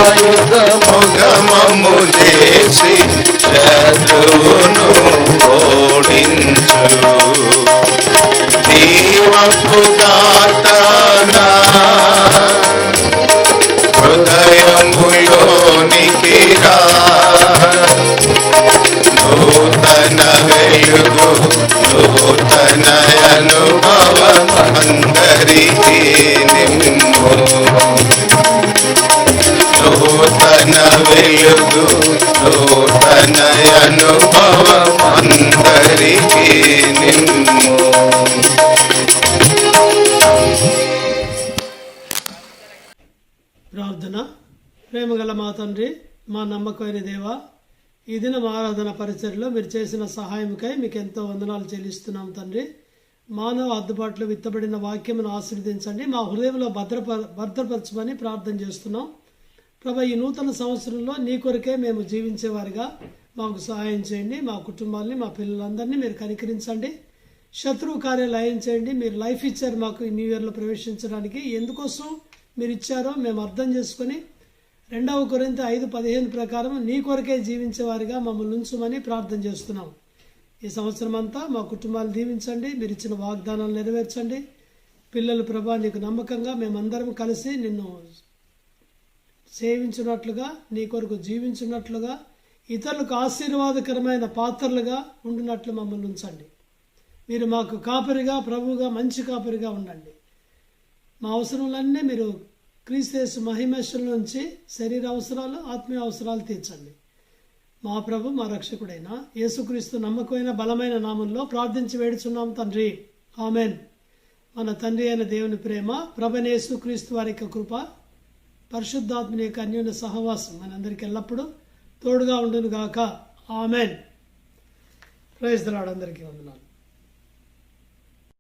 ఆయుధ ముగమము చేసి శత్రువును ఓడించు జీవపు దాతనా హృదయములోనికి రా నూతన వెలుగు నూతన అనుభవమందరికీ నిమ్ము నూతన వెలుగు నూతన అనుభవమందరికీ నిమ్ము ప్రార్థన. ప్రేమగల మా తండ్రి, మా నమ్మకమైన దేవ, ఈ దినం ఆరాధన పరిచర్లో మీరు చేసిన సహాయంకై మీకు ఎంతో వందనాలు చెల్లిస్తున్నాం తండ్రి. మానవ అందుబాటులో విత్తబడిన వాక్యమును ఆశీర్వదించండి, మా హృదయంలో భద్రపరచమని ప్రార్థన చేస్తున్నాం ప్రభా. ఈ నూతన సంవత్సరంలో నీ కొరకే మేము జీవించేవారిగా మాకు సహాయం చేయండి. మా కుటుంబాన్ని, మా పిల్లలందరినీ మీరు కనికరించండి. శత్రువు కార్యాలు లయం చేయండి. మీరు లైఫ్ ఇచ్చారు మాకు ఈ న్యూ ఇయర్లో ప్రవేశించడానికి. ఎందుకోసం మీరు ఇచ్చారో మేము అర్థం చేసుకొని 2 కొరింథీ 5:15 ప్రకారం నీ కొరకే జీవించేవారిగా మమ్మల్ని ఉంచుమని ప్రార్థన చేస్తున్నాం. ఈ సంవత్సరం అంతా మా కుటుంబాలు దీవించండి. మీరు ఇచ్చిన వాగ్దానాలు నెరవేర్చండి. పిల్లలు ప్రభా నీకు నమ్మకంగా మేమందరం కలిసి నిన్ను సేవించినట్లుగా, నీ కొరకు జీవించినట్లుగా, ఇతరులకు ఆశీర్వాదకరమైన పాత్రలుగా ఉండినట్లు మమ్మల్ని ఉంచండి. మీరు మాకు కాపరిగా, ప్రభువుగా, మంచి కాపరిగా ఉండండి. మా అవసరాలన్నీ మీరు క్రీస్తు యేసు మహిమేశ్వరం నుంచి శరీర అవసరాలు, ఆత్మీయ అవసరాలు తీర్చండి. మా ప్రభు, మా రక్షకుడైన యేసుక్రీస్తు నమ్మకమైన బలమైన నామంలో ప్రార్థించి వేడుచున్నాం తండ్రి, ఆమెన్. మన తండ్రి అయిన దేవుని ప్రేమ, ప్రభువైన యేసుక్రీస్తు వారి యొక్క కృప, పరిశుద్ధాత్మని యొక్క అన్యోన్య సహవాసం మనందరికీ ఎల్లప్పుడూ తోడుగా ఉండును గాక, ఆమెన్. Praise the lord. అందరికీ వందనాలు.